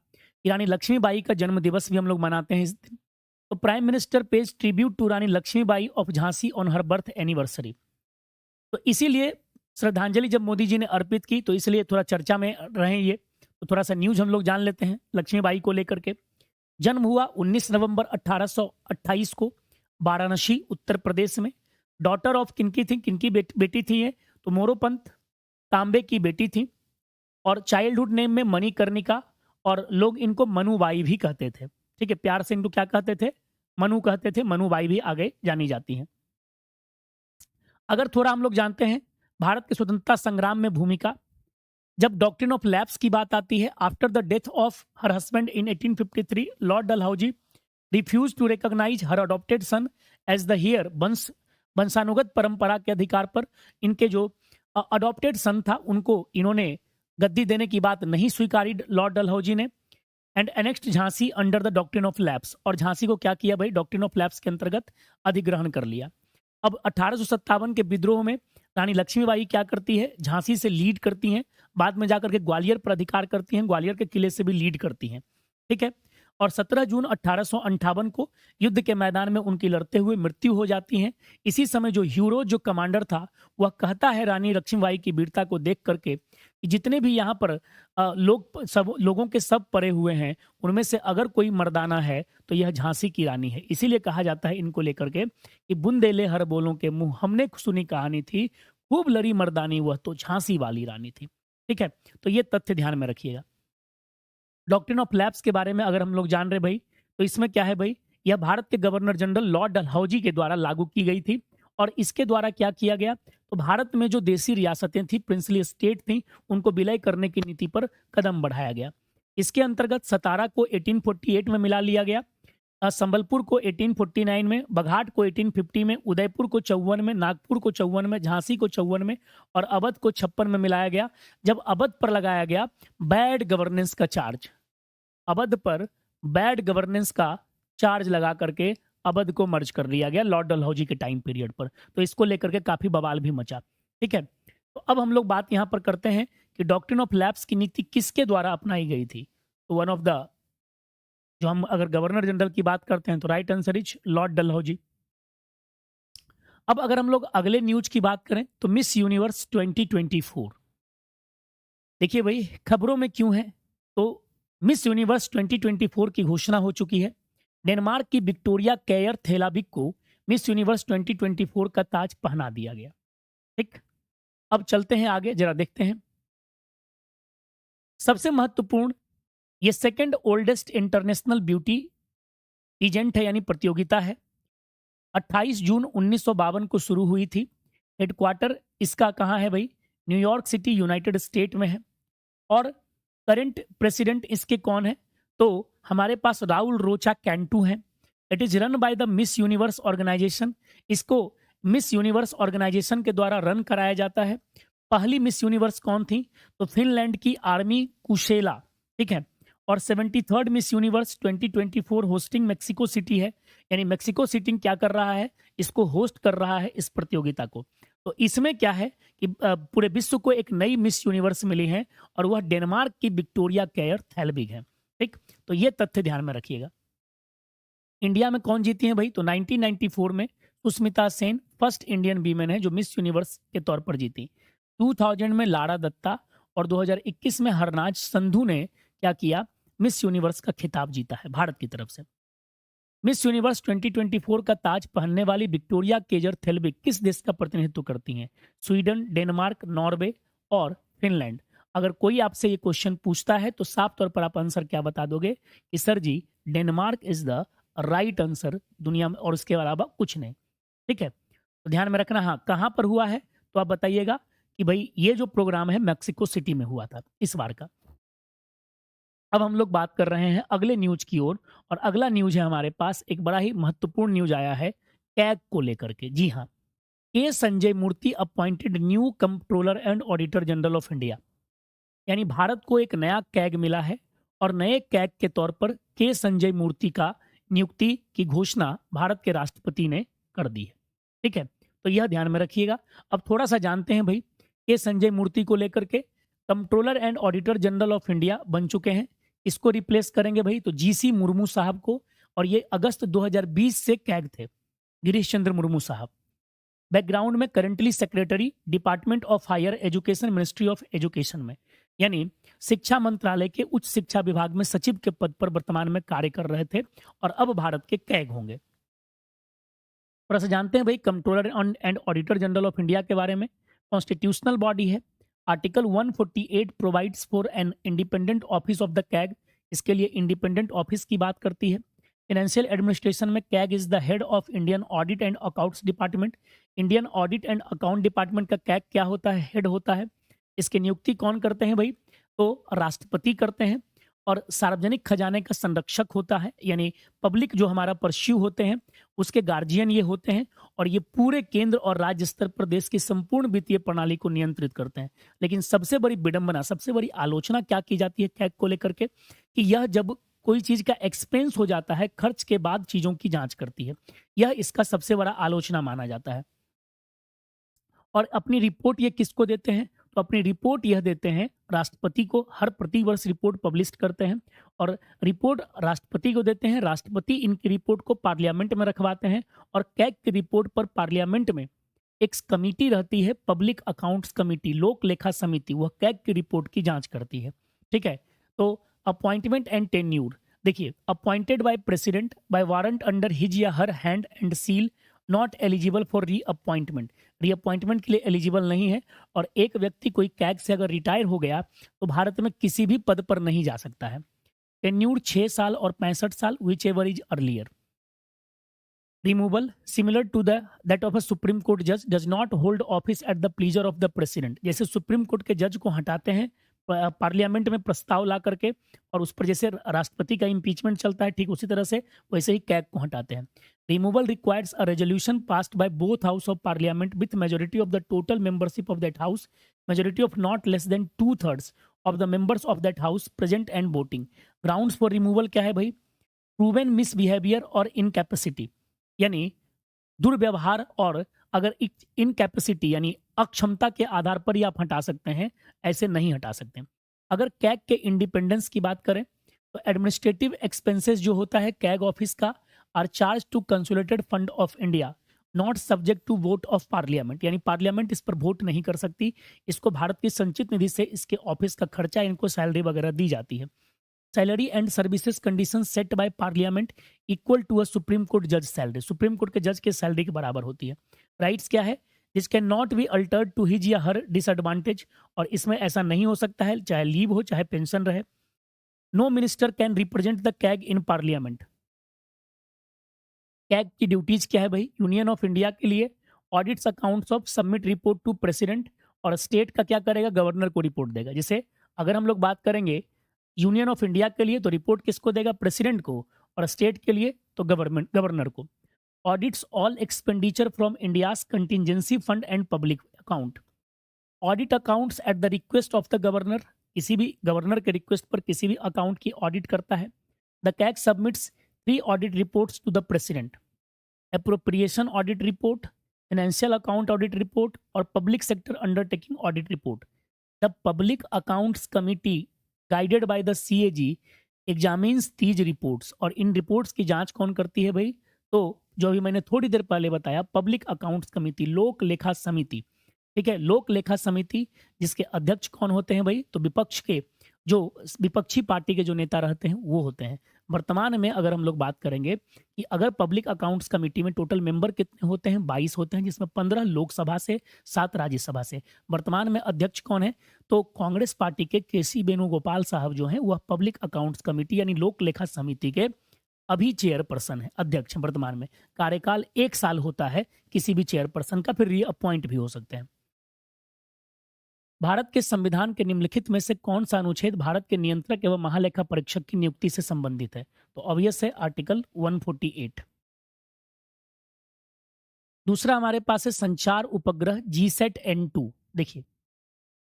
कि रानी लक्ष्मीबाई का जन्म दिवस भी हम लोग मनाते हैं इस दिन। तो prime minister pays tribute to Rani Lakshmibai of Jhansi on her birth anniversary. तो इसीलिए श्रद्धांजलि जब मोदी जी ने अर्पित की, तो इसलिए थोड़ा चर्चा में रहे ये। तो थोड़ा सा न्यूज हम लोग जान लेते हैं लक्ष्मीबाई को लेकर के। जन्म हुआ 19 नवंबर 1828 को वाराणसी उत्तर प्रदेश में। डॉटर ऑफ किनकी थी, किनकी बेटी थी ये? तो मोरोपंत तांबे की बेटी थी। और चाइल्डहुड नेम में मणिकर्णिका, और लोग इनको मनुबाई भी कहते थे, ठीक है। प्यार से इनको क्या कहते थे? मनु कहते थे। मनुबाई भी आगे जानी जाती हैं। अगर थोड़ा हम लोग जानते हैं भारत के स्वतंत्रता संग्राम में भूमिका, जब डॉक्ट्रिन ऑफ लैप्स की बात आती है, after the death of her husband in 1853 lord Dalhousie refuse to recognise her adopted son as the heir. वंशानुगत परंपरा के अधिकार पर इनके जो अडॉप्टेड सन था उनको इन्होंने गद्दी देने की बात नहीं स्वीकारी लॉर्ड डलहौजी ने। And annexed Jhansi under the doctrine of lapse. और झांसी को क्या किया भाई? डॉक्ट्रिन ऑफ लैप्स के अंतर्गत अधिग्रहण कर लिया। अब 1857 के विद्रोह में रानी लक्ष्मीबाई क्या करती है? झांसी से लीड करती हैं, बाद में जाकर के ग्वालियर पर अधिकार करती हैं, ग्वालियर के किले से भी लीड करती हैं, ठीक है। और 17 जून 1858 को युद्ध के मैदान में उनकी लड़ते हुए मृत्यु हो जाती है। इसी समय जो हीरो जो कमांडर था वह कहता है रानी लक्ष्मीबाई की वीरता को देख करके कि जितने भी यहाँ पर लोगों के सब पड़े हुए हैं उनमें से अगर कोई मर्दाना है तो यह झांसी की रानी है। इसीलिए कहा जाता है इनको लेकर के कि बुंदेले हर बोलों के मुंह, हमने सुनी कहानी थी, खूब लड़ी मर्दानी वह तो झांसी वाली रानी थी। ठीक है, तो ये तथ्य ध्यान में रखिएगा। डॉक्ट्रिन ऑफ लैप्स के बारे में अगर हम लोग जान रहे भाई, तो इसमें क्या है भाई, यह भारत के गवर्नर जनरल लॉर्ड डलहौजी के द्वारा लागू की गई थी। और इसके द्वारा क्या किया गया, तो भारत में जो देसी रियासतें थी, प्रिंसली स्टेट थी, उनको विलय करने की नीति पर कदम बढ़ाया गया। इसके अंतर्गत सतारा को 1848 में मिला लिया गया, संबलपुर को 1849 में, बघाट को 1850 में, उदयपुर को 54 में, नागपुर को 54 में, झांसी को 54 में और अवध को 56 में मिलाया गया। जब अवध पर लगाया गया बैड गवर्नेंस का चार्ज, अवध पर बैड गवर्नेंस का चार्ज लगा करके अवध को मर्ज कर दिया गया लॉर्ड डलहौजी के टाइम पीरियड पर। तो इसको लेकर के काफी बवाल भी मचा। ठीक है, तो अब हम लोग बात यहां पर करते हैं कि डॉक्ट्रिन ऑफ लैप्स की नीति किसके द्वारा अपनाई गई थी। तो वन ऑफ द, जो हम अगर गवर्नर जनरल की बात करते हैं तो right answer is Lord Dalhousie. अब अगर हम लोग अगले न्यूज की बात करें तो मिस यूनिवर्स 2024, देखिए भाई खबरों में क्यों है, तो मिस यूनिवर्स 2024 की घोषणा हो चुकी है। डेनमार्क की विक्टोरिया केयर थेलाबिक को मिस यूनिवर्स 2024 का ताज पहना दिया गया। ठीक, अब चलते हैं आगे, जरा देखते हैं। सबसे महत्वपूर्ण, ये second oldest international beauty event है, यानी प्रतियोगिता है। 28 जून 1952 को शुरू हुई थी। हेडक्वार्टर इसका कहाँ है भाई, न्यूयॉर्क सिटी यूनाइटेड स्टेट में है। और करंट प्रेसिडेंट इसके कौन है, तो हमारे पास राउल रोचा कैंटू हैं। It is run by the Miss Universe organisation, इसको मिस यूनिवर्स ऑर्गेनाइजेशन के द्वारा रन कराया जाता है। पहली मिस यूनिवर्स कौन थी, तो फिनलैंड की आर्मी कुशेला। ठीक है, और 73rd miss universe 2024 hosting Mexico city है, यानी मेक्सिको सिटी क्या कर रहा है, इसको होस्ट कर रहा है इस प्रतियोगिता को। तो इसमें क्या है कि पूरे विश्व को एक नई मिस यूनिवर्स मिली है और वह डेनमार्क की विक्टोरिया केयर थैलबिग है। ठीक, तो ये तथ्य ध्यान में रखिएगा। इंडिया में कौन जीती है भाई, तो 1994 में Sushmita Sen first Indian women है जो मिस यूनिवर्स के तौर पर जीती। 2000 में लारा दत्ता और 2021 में हरनाज संधू ने क्या किया, मिस यूनिवर्स का खिताब जीता है भारत की तरफ से। मिस यूनिवर्स 2024 का ताज पहनने वाली विक्टोरिया केजर थेलबिक किस देश का प्रतिनिधित्व करती हैं, स्वीडन, डेनमार्क, नॉर्वे और फिनलैंड। अगर कोई आपसे ये क्वेश्चन पूछता है तो साफ तौर पर आप आंसर क्या बता दोगे कि sir ji Denmark is the right answer दुनिया में, और उसके अलावा कुछ नहीं। ठीक है, तो ध्यान में रखना। हाँ, कहाँ पर हुआ है तो आप बताइएगा कि भाई ये जो प्रोग्राम है मैक्सिको सिटी में हुआ था इस बार का। अब हम लोग बात कर रहे हैं अगले न्यूज की ओर, और अगला न्यूज है हमारे पास, एक बड़ा ही महत्वपूर्ण न्यूज आया है कैग को लेकर के। जी हाँ, K Sanjay Murthy appointed new comptroller and auditor general of India, यानी भारत को एक नया कैग मिला है और नए कैग के तौर पर के संजय मूर्ति का नियुक्ति की घोषणा भारत के राष्ट्रपति ने कर दी है। ठीक है, तो यह ध्यान में रखिएगा। अब थोड़ा सा जानते हैं भाई, के संजय मूर्ति को लेकर के controller and auditor general of India बन चुके हैं। इसको रिप्लेस करेंगे भाई तो जीसी मुर्मू साहब को, और ये अगस्त 2020 से कैग थे गिरीश चंद्र मुर्मू साहब। बैकग्राउंड में currently secretary department of higher education, ministry of education में, यानी शिक्षा मंत्रालय के उच्च शिक्षा विभाग में सचिव के पद पर वर्तमान में कार्य कर रहे थे और अब भारत के कैग होंगे। थोड़ा सा जानते हैं भाई controller and auditor general of India के बारे में। कॉन्स्टिट्यूशनल बॉडी है। Article 148 provides for an independent office of the CAG, इसके लिए इंडिपेंडेंट ऑफिस की बात करती है। फाइनेंशियल एडमिनिस्ट्रेशन में CAG is the head of Indian audit and accounts department. Indian audit and account department का कैग क्या होता है, हेड होता है। इसकी नियुक्ति कौन करते हैं भाई, तो राष्ट्रपति करते हैं। और सार्वजनिक खजाने का संरक्षक होता है, यानी पब्लिक जो हमारा परस्यू होते हैं उसके गार्जियन ये होते हैं, और ये पूरे केंद्र और राज्य स्तर पर देश की संपूर्ण वित्तीय प्रणाली को नियंत्रित करते हैं। लेकिन सबसे बड़ी विडंबना, सबसे बड़ी आलोचना क्या की जाती है कैग को लेकर के, कि यह जब कोई चीज का एक्सपेंस हो जाता है, खर्च के बाद चीजों की जांच करती है, यह इसका सबसे बड़ा आलोचना माना जाता है। और अपनी रिपोर्ट ये किसको देते हैं, तो अपनी रिपोर्ट यह देते हैं राष्ट्रपति को, हर प्रतिवर्ष रिपोर्ट पब्लिश करते हैं और रिपोर्ट राष्ट्रपति को देते हैं। राष्ट्रपति इनकी रिपोर्ट को पार्लियामेंट में रखवाते हैं और कैग की रिपोर्ट पर पार्लियामेंट में एक कमेटी रहती है, पब्लिक अकाउंट्स कमेटी, लोक लेखा समिति, वह कैग की रिपोर्ट की जांच करती है। ठीक है, तो अपॉइंटमेंट एंड टेन्यूर देखिए, appointed by president by warrant under his या her hand and seal, not eligible for reappointment, reappointment के लिए एलिजिबल नहीं है। और एक व्यक्ति कोई कैग से अगर रिटायर हो गया तो भारत में किसी भी पद पर नहीं जा सकता है। टेन्यूर 6 साल और 65 साल, whichever is earlier. Removal similar to that of a supreme court जज, does not hold office at the pleasure of the president. जैसे सुप्रीम कोर्ट के जज को हटाते हैं पार्लियामेंट में प्रस्ताव ला करके और उस पर जैसे राष्ट्रपति का इम्पीचमेंट चलता है, ठीक उसी तरह से वैसे ही कैग को हटाते हैं। Removal requires a resolution passed by both house of parliament with majority of the total membership of that house, majority of not less than 2/3 of the members of that house present and voting. Grounds for removal क्या है भाई? Proven misbehaviour और incapacity, यानी दुर्व्यवहार और अगर incapacity यानी अक्षमता के आधार पर ही आप हटा सकते हैं, ऐसे नहीं हटा सकते। अगर कैग के इंडिपेंडेंस की बात करें तो एडमिनिस्ट्रेटिव एक्सपेंसेस जो होता है कैग ऑफिस का are charge to consolidated fund of India, not subject to vote of parliament, यानी पार्लियामेंट इस पर वोट नहीं कर सकती। इसको भारत की संचित निधि से इसके ऑफिस का खर्चा, इनको सैलरी वगैरह दी जाती है। Salary and services condition set by parliament equal to a supreme court जज सैलरी, सुप्रीम कोर्ट के जज के सैलरी के बराबर होती है। राइट्स क्या है? This can not be altered to his या हर डिसएडवांटेज, और इसमें ऐसा नहीं हो सकता है, चाहे लीव हो चाहे पेंशन रहे। No minister can represent the CAG in parliament. CAG की ड्यूटीज क्या है भाई? यूनियन ऑफ इंडिया के लिए audits accounts of, submit report to president, और स्टेट का क्या करेगा? गवर्नर को रिपोर्ट देगा। जैसे अगर हम लोग बात करेंगे यूनियन ऑफ इंडिया के लिए तो रिपोर्ट किसको देगा? प्रेसिडेंट को, और स्टेट के लिए तो गवर्नर को। Audits all expenditure from India's contingency fund and public account. Audit accounts at the request of the governor, किसी भी गवर्नर के रिक्वेस्ट पर किसी भी अकाउंट की ऑडिट करता है। The CAG submits 3 audit reports to the president, appropriation audit report, financial account audit report और public sector undertaking audit report. The public accounts committee guided by the CAG examines these reports, और इन reports की जांच कौन करती है भाई? तो जो अभी मैंने थोड़ी देर पहले बताया, पब्लिक अकाउंट्स कमिटी, लोक लेखा समिति। ठीक है, लोक लेखा समिति जिसके अध्यक्ष कौन होते हैं भाई? तो विपक्ष के, जो विपक्षी पार्टी के जो नेता रहते हैं वो होते हैं। वर्तमान में अगर हम लोग बात करेंगे कि अगर पब्लिक अकाउंट्स कमेटी में टोटल मेंबर कितने होते हैं? 22 होते हैं, जिसमें 15 लोकसभा से, 7 राज्यसभा से। वर्तमान में अध्यक्ष कौन है? तो कांग्रेस पार्टी के केसी वेणुगोपाल साहब जो हैं वह पब्लिक अकाउंट्स कमेटी यानी लोक लेखा समिति के अभी चेयरपर्सन है, अध्यक्ष हैं वर्तमान में। कार्यकाल 1 साल होता है किसी भी चेयरपर्सन का, फिर रीअपॉइंट भी हो सकते हैं। भारत के संविधान के निम्नलिखित में से कौन सा अनुच्छेद भारत के नियंत्रक एवं महालेखा परीक्षक की नियुक्ति से संबंधित है? तो ऑब्वियस है आर्टिकल 148। दूसरा हमारे पास है संचार उपग्रह जीसैट N2। देखिए,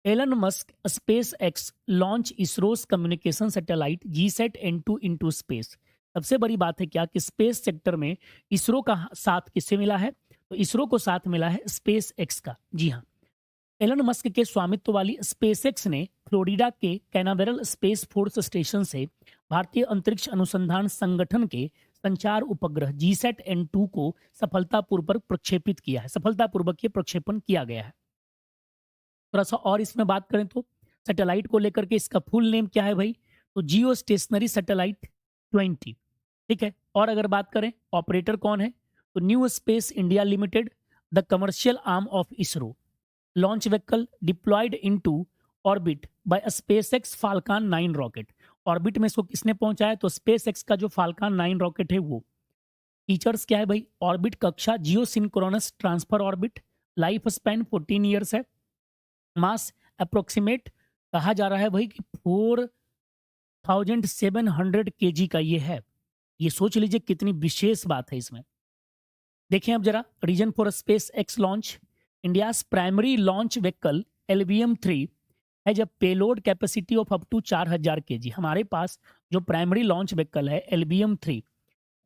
Elon Musk space X launch ISRO's communication satellite GSAT N2 into space. सबसे बड़ी बात है क्या कि स्पेस सेक्टर में इसरो का साथ किससे मिला है? तो इसरो को साथ मिला है स्पेस एक्स का। जी हाँ, एलन मस्क के स्वामित्व वाली स्पेसएक्स ने फ्लोरिडा के कैनावेरल स्पेस फोर्स स्टेशन से भारतीय अंतरिक्ष अनुसंधान संगठन के संचार उपग्रह जीसैट N2 को सफलतापूर्वक प्रक्षेपित किया है। सफलतापूर्वक ये प्रक्षेपण किया गया है। थोड़ा सा और इसमें बात करें तो सैटेलाइट को लेकर के इसका फुल नेम क्या है भाई? तो जियो स्टेशनरी सैटेलाइट 20। ठीक है, और अगर बात करें ऑपरेटर कौन है? तो New Space India Limited, the commercial arm of ISRO. Launch vehicle deployed into orbit by SpaceX Falcon 9 rocket. Orbit में इसको किसने पहुंचाया? तो स्पेसएक्स का जो फाल्कन 9 रॉकेट है वो। फीचर्स क्या है भाई? ऑर्बिट कक्षा geosynchronous transfer orbit, life span 14 years है, मास अप्रोक्सीमेट कहा जा रहा है भाई कि 4700 kg का ये है। ये सोच लीजिए कितनी विशेष बात है इसमें। देखें अब जरा, reason for space X launch, India's primary launch vehicle LVM-3 has a payload capacity of up to 4000 kg। हमारे पास जो प्राइमरी लॉन्च व्हीकल है LVM-3,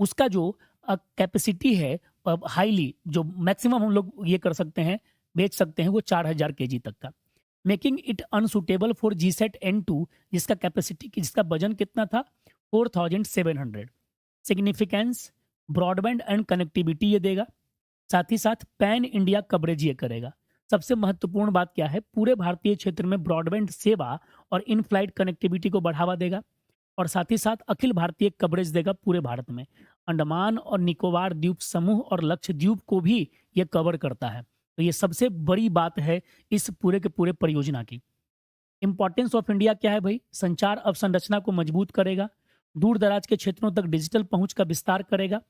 उसका जो कैपेसिटी है हाईली, जो मैक्सिमम हम लोग ये कर सकते हैं, बेच सकते हैं, वो 4000 kg तक का। Making it unsuitable for GSAT-N2, जिसका वजन कितना था, 4700। सिग्निफिकेंस, ब्रॉडबैंड एंड कनेक्टिविटी ये देगा, साथ ही साथ पैन इंडिया कवरेज ये करेगा। सबसे महत्वपूर्ण बात क्या है, पूरे भारतीय क्षेत्र में ब्रॉडबैंड सेवा और इन फ्लाइट कनेक्टिविटी को बढ़ावा देगा, और साथ ही साथ अखिल भारतीय कवरेज देगा पूरे भारत में। अंडमान और निकोबार द्वीप समूह और लक्षद्वीप को भी ये कवर करता है। तो ये सबसे बड़ी बात है इस पूरे के पूरे परियोजना की। इंपॉर्टेंस ऑफ इंडिया क्या है भाई, संचार अवसंरचना को मजबूत करेगा, दूर दराज के क्षेत्रों तक डिजिटल पहुंच का विस्तार करेगा,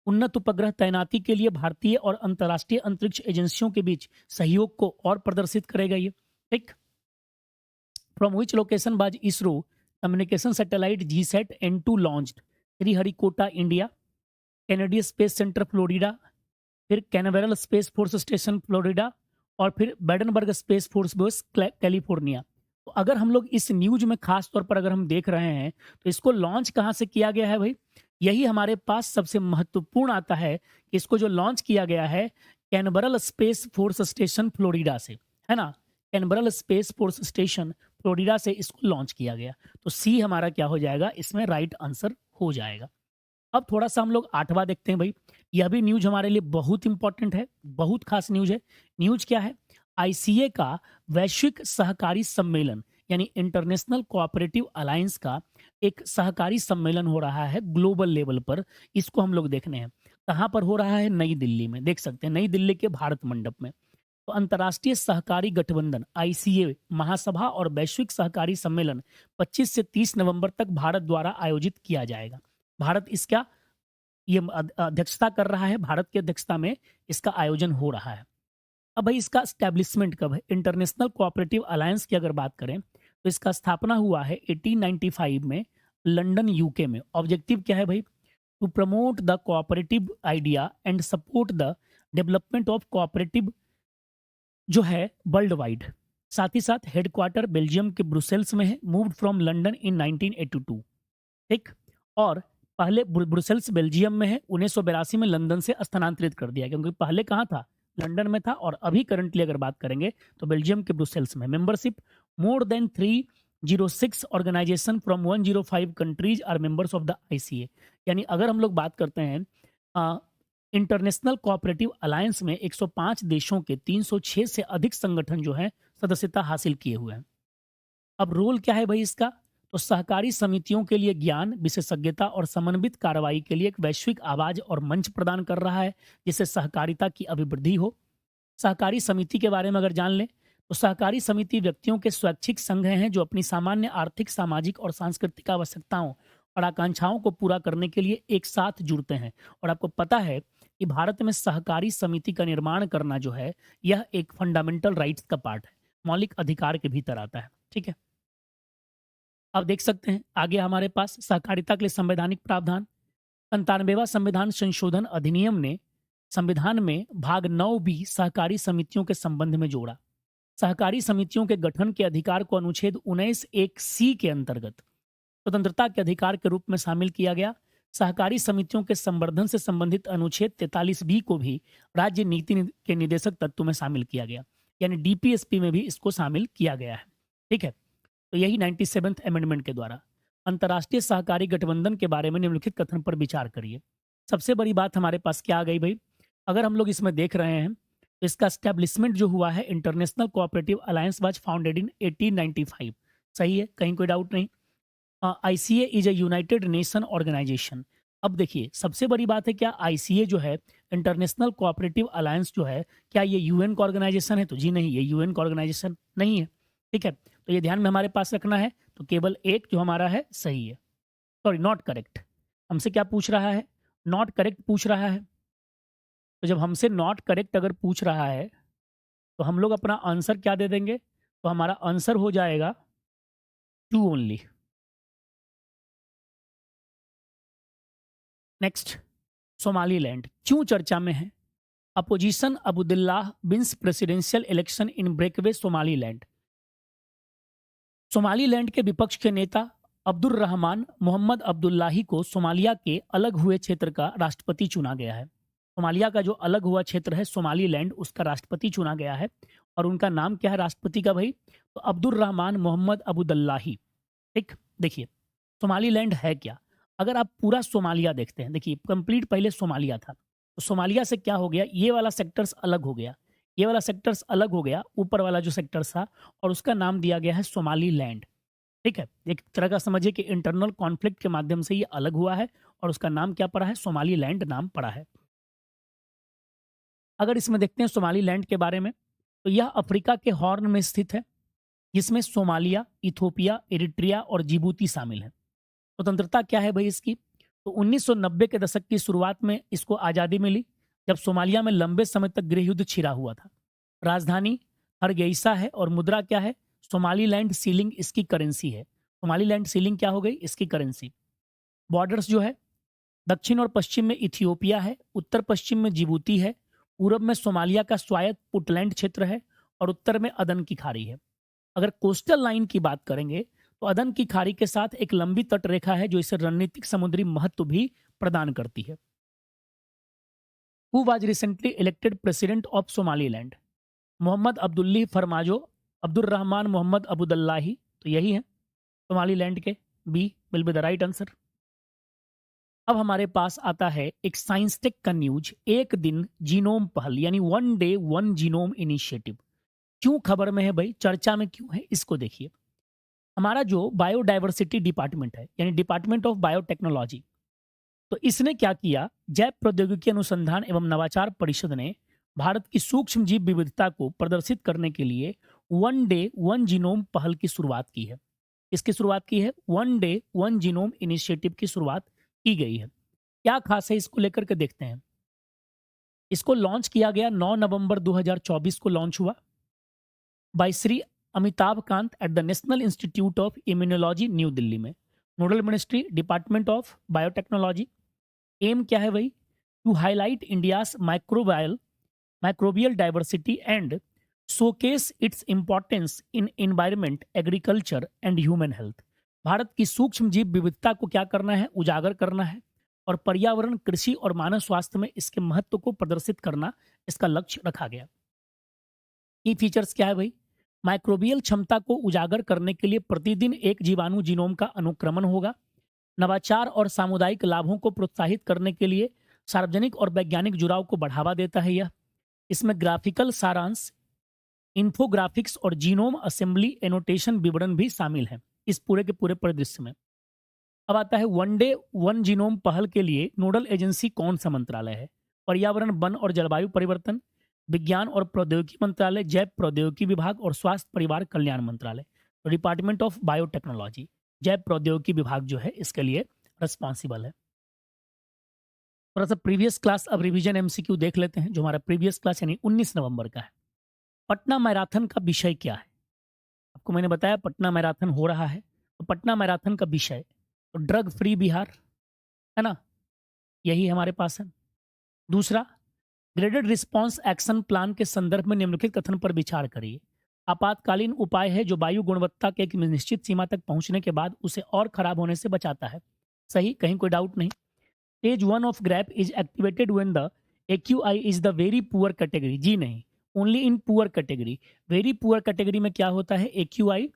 उन्नत उपग्रह तैनाती के लिए भारतीय और अंतर्राष्ट्रीय अंतरिक्ष एजेंसियों के बीच सहयोग को और प्रदर्शित करेगा ये। ठीक। From which location was ISRO communication satellite GSAT-N2 launched, Sriharikota India, Canadian space center Florida, फिर Canaveral space force station Florida, और फिर Vandenberg space force base California. तो अगर हम लोग इस न्यूज में खास तौर पर अगर हम देख रहे हैं तो इसको लॉन्च कहाँ से किया गया है भाई, यही हमारे पास सबसे महत्वपूर्ण आता है कि इसको जो लॉन्च किया गया है कैनबरल स्पेस फोर्स स्टेशन फ्लोरिडा से, है ना। कैनबरल स्पेस फोर्स स्टेशन फ्लोरिडा से इसको लॉन्च किया गया। तो सी हमारा क्या हो जाएगा, इसमें राइट आंसर हो जाएगा। अब थोड़ा सा हम लोग 8वां देखते हैं भाई, यह भी न्यूज हमारे लिए बहुत इंपॉर्टेंट है, बहुत खास न्यूज है। न्यूज क्या है, ICA का वैश्विक सहकारी सम्मेलन यानी इंटरनेशनल कोऑपरेटिव अलायंस का एक सहकारी सम्मेलन हो रहा है ग्लोबल लेवल पर। इसको हम लोग देखने हैं कहाँ पर हो रहा है, नई दिल्ली में, देख सकते हैं नई दिल्ली के भारत मंडप में। तो अंतर्राष्ट्रीय सहकारी गठबंधन ICA महासभा और वैश्विक सहकारी सम्मेलन 25 से 30 नवंबर तक भारत द्वारा आयोजित किया जाएगा। भारत इसका ये अध्यक्षता कर रहा है, भारत की अध्यक्षता में इसका आयोजन हो रहा है। अब भाई इसका स्टैब्लिशमेंट कब है, इंटरनेशनल कोऑपरेटिव अलायंस की अगर बात करें तो इसका स्थापना हुआ है 1895 में लंदन UK में। ऑब्जेक्टिव क्या है भाई, to promote the cooperative idea and support the development of cooperative जो है वर्ल्ड वाइड। साथ ही साथ हेडक्वार्टर बेल्जियम के ब्रुसेल्स में है, मूव्ड फ्रॉम लंदन इन 1982। ठीक। और पहले ब्रुसेल्स बेल्जियम में है, 1982 में लंदन से स्थानांतरित कर दिया, क्योंकि पहले कहाँ था, लंदन में था, और अभी करंटली अगर बात करेंगे तो बेल्जियम के ब्रुसेल्स में। Membership, more than 306 organization from 105 countries are members of the ICA। यानी अगर हम लोग बात करते हैं इंटरनेशनल कोऑपरेटिव अलायंस में 105 देशों के 306 से अधिक संगठन जो हैं सदस्यता हासिल किए हुए हैं। अब रोल क्या है भाई इसका, तो सहकारी समितियों के लिए ज्ञान, विशेषज्ञता और समन्वित कार्रवाई के लिए एक वैश्विक आवाज और मंच प्रदान कर रहा है, जिससे सहकारिता की अभिवृद्धि हो। सहकारी समिति के बारे में अगर जान लें तो सहकारी समिति व्यक्तियों के स्वैच्छिक संघ हैं जो अपनी सामान्य आर्थिक, सामाजिक और सांस्कृतिक आवश्यकताओं और आकांक्षाओं को पूरा करने के लिए एक साथ जुड़ते हैं। और आपको पता है कि भारत में सहकारी समिति का निर्माण करना जो है यह एक फंडामेंटल राइट्स का पार्ट है, मौलिक अधिकार के भीतर आता है। ठीक है। अब देख सकते हैं आगे हमारे पास सहकारिता के लिए संवैधानिक प्रावधान। 97वां संविधान संशोधन अधिनियम ने संविधान में भाग 9B सहकारी समितियों के संबंध में जोड़ा। सहकारी समितियों के गठन के अधिकार को अनुच्छेद 19(1)(c) के अंतर्गत स्वतंत्रता के अधिकार के रूप में शामिल किया गया। सहकारी समितियों के संवर्धन से संबंधित अनुच्छेद 43B को भी राज्य नीति के निदेशक तत्व में शामिल किया गया, यानी DPSP में भी इसको शामिल किया गया है। ठीक है। तो यही 97th अमेंडमेंट के द्वारा। अंतर्राष्ट्रीय सहकारी गठबंधन के बारे में निम्नलिखित कथन पर विचार करिए। सबसे बड़ी बात हमारे पास क्या आ गई भाई, अगर हम लोग इसमें देख रहे हैं तो इसका स्टैब्लिशमेंट जो हुआ है, international cooperative alliance was founded in 1895। सही है, कहीं कोई डाउट नहीं। ICA is a United Nation organization. अब देखिए सबसे बड़ी बात है, क्या ICA जो है इंटरनेशनल कोऑपरेटिव अलायंस जो है, क्या ये UN का ऑर्गेनाइजेशन है? तो जी नहीं, ये UN का ऑर्गेनाइजेशन नहीं है। ठीक है, तो ये ध्यान में हमारे पास रखना है। तो केवल एक जो हमारा है सही है, सॉरी नॉट करेक्ट। हमसे क्या पूछ रहा है, नॉट करेक्ट पूछ रहा है। तो जब हमसे नॉट करेक्ट अगर पूछ रहा है तो हम लोग अपना आंसर क्या दे देंगे, तो हमारा आंसर हो जाएगा 2 ओनली। नेक्स्ट, सोमालीलैंड क्यों चर्चा में है? Opposition Abdullah wins presidential election in breakaway Somaliland. Somaliland के विपक्ष के नेता अब्दुल रहमान मोहम्मद अब्दुल्लाही को सोमालिया के अलग हुए क्षेत्र का राष्ट्रपति चुना गया है। सोमालिया का जो अलग हुआ क्षेत्र है सोमालीलैंड, उसका राष्ट्रपति चुना गया है। और उनका नाम क्या है राष्ट्रपति का भाई? तो अब्दुल रहमान मोहम्मद अबुदल्लाही। ठीक, देखिए सोमालीलैंड है क्या? अगर आप पूरा सोमालिया देखते हैं, देखिए कंप्लीट पहले सोमालिया था, तो सोमालिया से क्या हो गया, ये वाला सेक्टर्स अलग हो गया, ये वाला सेक्टर्स अलग हो गया, ऊपर वाला जो सेक्टर्स था, और उसका नाम दिया गया है सोमालीलैंड। ठीक है, एक तरह का समझिए कि इंटरनल कॉन्फ्लिक्ट के माध्यम से ये अलग हुआ है और उसका नाम क्या पड़ा है? सोमालीलैंड नाम पड़ा है। अगर इसमें देखते हैं सोमालीलैंड के बारे में, तो यह अफ्रीका के हॉर्न में स्थित है, जिसमें सोमालिया, इथोपिया, इरिट्रिया और जिबूती शामिल है। स्वतंत्रता क्या है भाई इसकी? तो 1990 के दशक की शुरुआत में इसको आज़ादी मिली, जब सोमालिया में लंबे समय तक गृह युद्ध छिड़ा हुआ था। राजधानी हरगेइसा है और मुद्रा क्या है? सोमालीलैंड सीलिंग इसकी करेंसी है। सोमालीलैंड सीलिंग क्या हो गई? इसकी करेंसी। बॉर्डर्स जो है, दक्षिण और पश्चिम में इथियोपिया है, उत्तर पश्चिम में जिबूती है, पूरब में सोमालिया का स्वायत्त पुटलैंड क्षेत्र है और उत्तर में अदन की खाड़ी है। अगर कोस्टल लाइन की बात करेंगे, तो अदन की खाड़ी के साथ एक लंबी तट रेखा है जो इसे रणनीतिक समुद्री महत्व भी प्रदान करती है। Who was recently elected president of Somaliland? Mohamed Abdulli Farmaajo, Abdul Rahman Mohamed Abdullahi, तो यही है सोमालीलैंड के। B will be the right answer. अब हमारे पास आता है एक साइंस टेक का न्यूज, एक दिन जीनोम पहल, यानी one day one genome initiative. क्यों खबर में है भाई, चर्चा में क्यों है, इसको देखिए। हमारा जो बायोडाइवर्सिटी डिपार्टमेंट है, यानी डिपार्टमेंट ऑफ बायोटेक्नोलॉजी, तो इसने क्या किया, जैव प्रौद्योगिकी अनुसंधान एवं नवाचार परिषद ने भारत की सूक्ष्म जीव विविधता को प्रदर्शित करने के लिए वन डे वन जीनोम पहल की शुरुआत की है। इसकी शुरुआत की है, one day one genome initiative की शुरुआत की गई है। क्या खास है इसको लेकर के देखते हैं। इसको लॉन्च किया गया 9 नवंबर 2024 को लॉन्च हुआ by Shri Amitabh Kant at the National Institute of Immunology New Delhi में। Nodal ministry department of biotechnology. Aim क्या है भाई? To highlight India's microbial diversity and showcase its importance in environment, agriculture and human health. Bharat की सूक्ष्म जीव विविधता को क्या करना है? उजागर करना है, और पर्यावरण, कृषि और मानव स्वास्थ्य में इसके महत्व को प्रदर्शित करना इसका लक्ष्य रखा गया। की फीचर्स क्या है भाई? माइक्रोबियल क्षमता को उजागर करने के लिए प्रतिदिन एक जीवाणु जीनोम का अनुक्रमण होगा। नवाचार और सामुदायिक लाभों को प्रोत्साहित करने के लिए सार्वजनिक और वैज्ञानिक जुड़ाव को बढ़ावा देता है यह। इसमें ग्राफिकल सारांश, इन्फोग्राफिक्स और जीनोम असेंबली एनोटेशन विवरण भी शामिल हैं इस पूरे के पूरे परिदृश्य में। अब आता है वन डे वन जीनोम पहल के लिए नोडल एजेंसी कौन सा मंत्रालय है? पर्यावरण, वन और जलवायु परिवर्तन, विज्ञान और प्रौद्योगिकी मंत्रालय, जैव प्रौद्योगिकी विभाग और स्वास्थ्य परिवार कल्याण मंत्रालय। तो डिपार्टमेंट ऑफ बायोटेक्नोलॉजी, जैव प्रौद्योगिकी विभाग जो है इसके लिए रिस्पॉन्सिबल है। थोड़ा सा प्रीवियस क्लास अब रिवीजन एमसीक्यू देख लेते हैं, जो हमारा प्रीवियस क्लास यानी 19 नवंबर का है। पटना मैराथन का विषय क्या है? आपको मैंने बताया पटना मैराथन हो रहा है, तो पटना मैराथन का विषय तो ड्रग फ्री बिहार है ना, यही हमारे पास है। दूसरा, ग्रेडेड रिस्पांस एक्शन प्लान के संदर्भ में निम्नलिखित कथन पर विचार करिए। आपातकालीन उपाय है जो वायु गुणवत्ता के एक निश्चित सीमा तक पहुंचने के बाद उसे और खराब होने से बचाता है। सही, कहीं कोई डाउट नहीं। Stage 1 of GRAP is activated when the AQI is the very poor category. जी नहीं, only in poor category. Very poor category में क्या होता है? एक्यूआई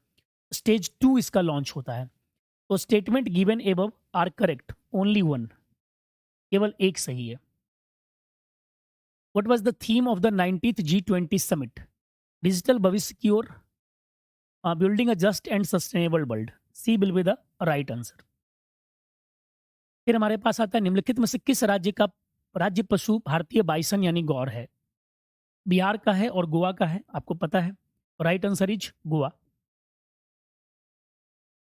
स्टेज 2 इसका लॉन्च होता है। तो statement given above are correct, only one, केवल एक सही है। What was the theme of the 90th G20 summit? Digital भविष्य की ओर, building a just and sustainable world. C will be the right answer. फिर हमारे पास आता है निम्नलिखित में से किस राज्य का राज्य पशु भारतीय बाइसन यानी गौर है? बिहार का है और गोवा का है, आपको पता है। Right answer is Goa.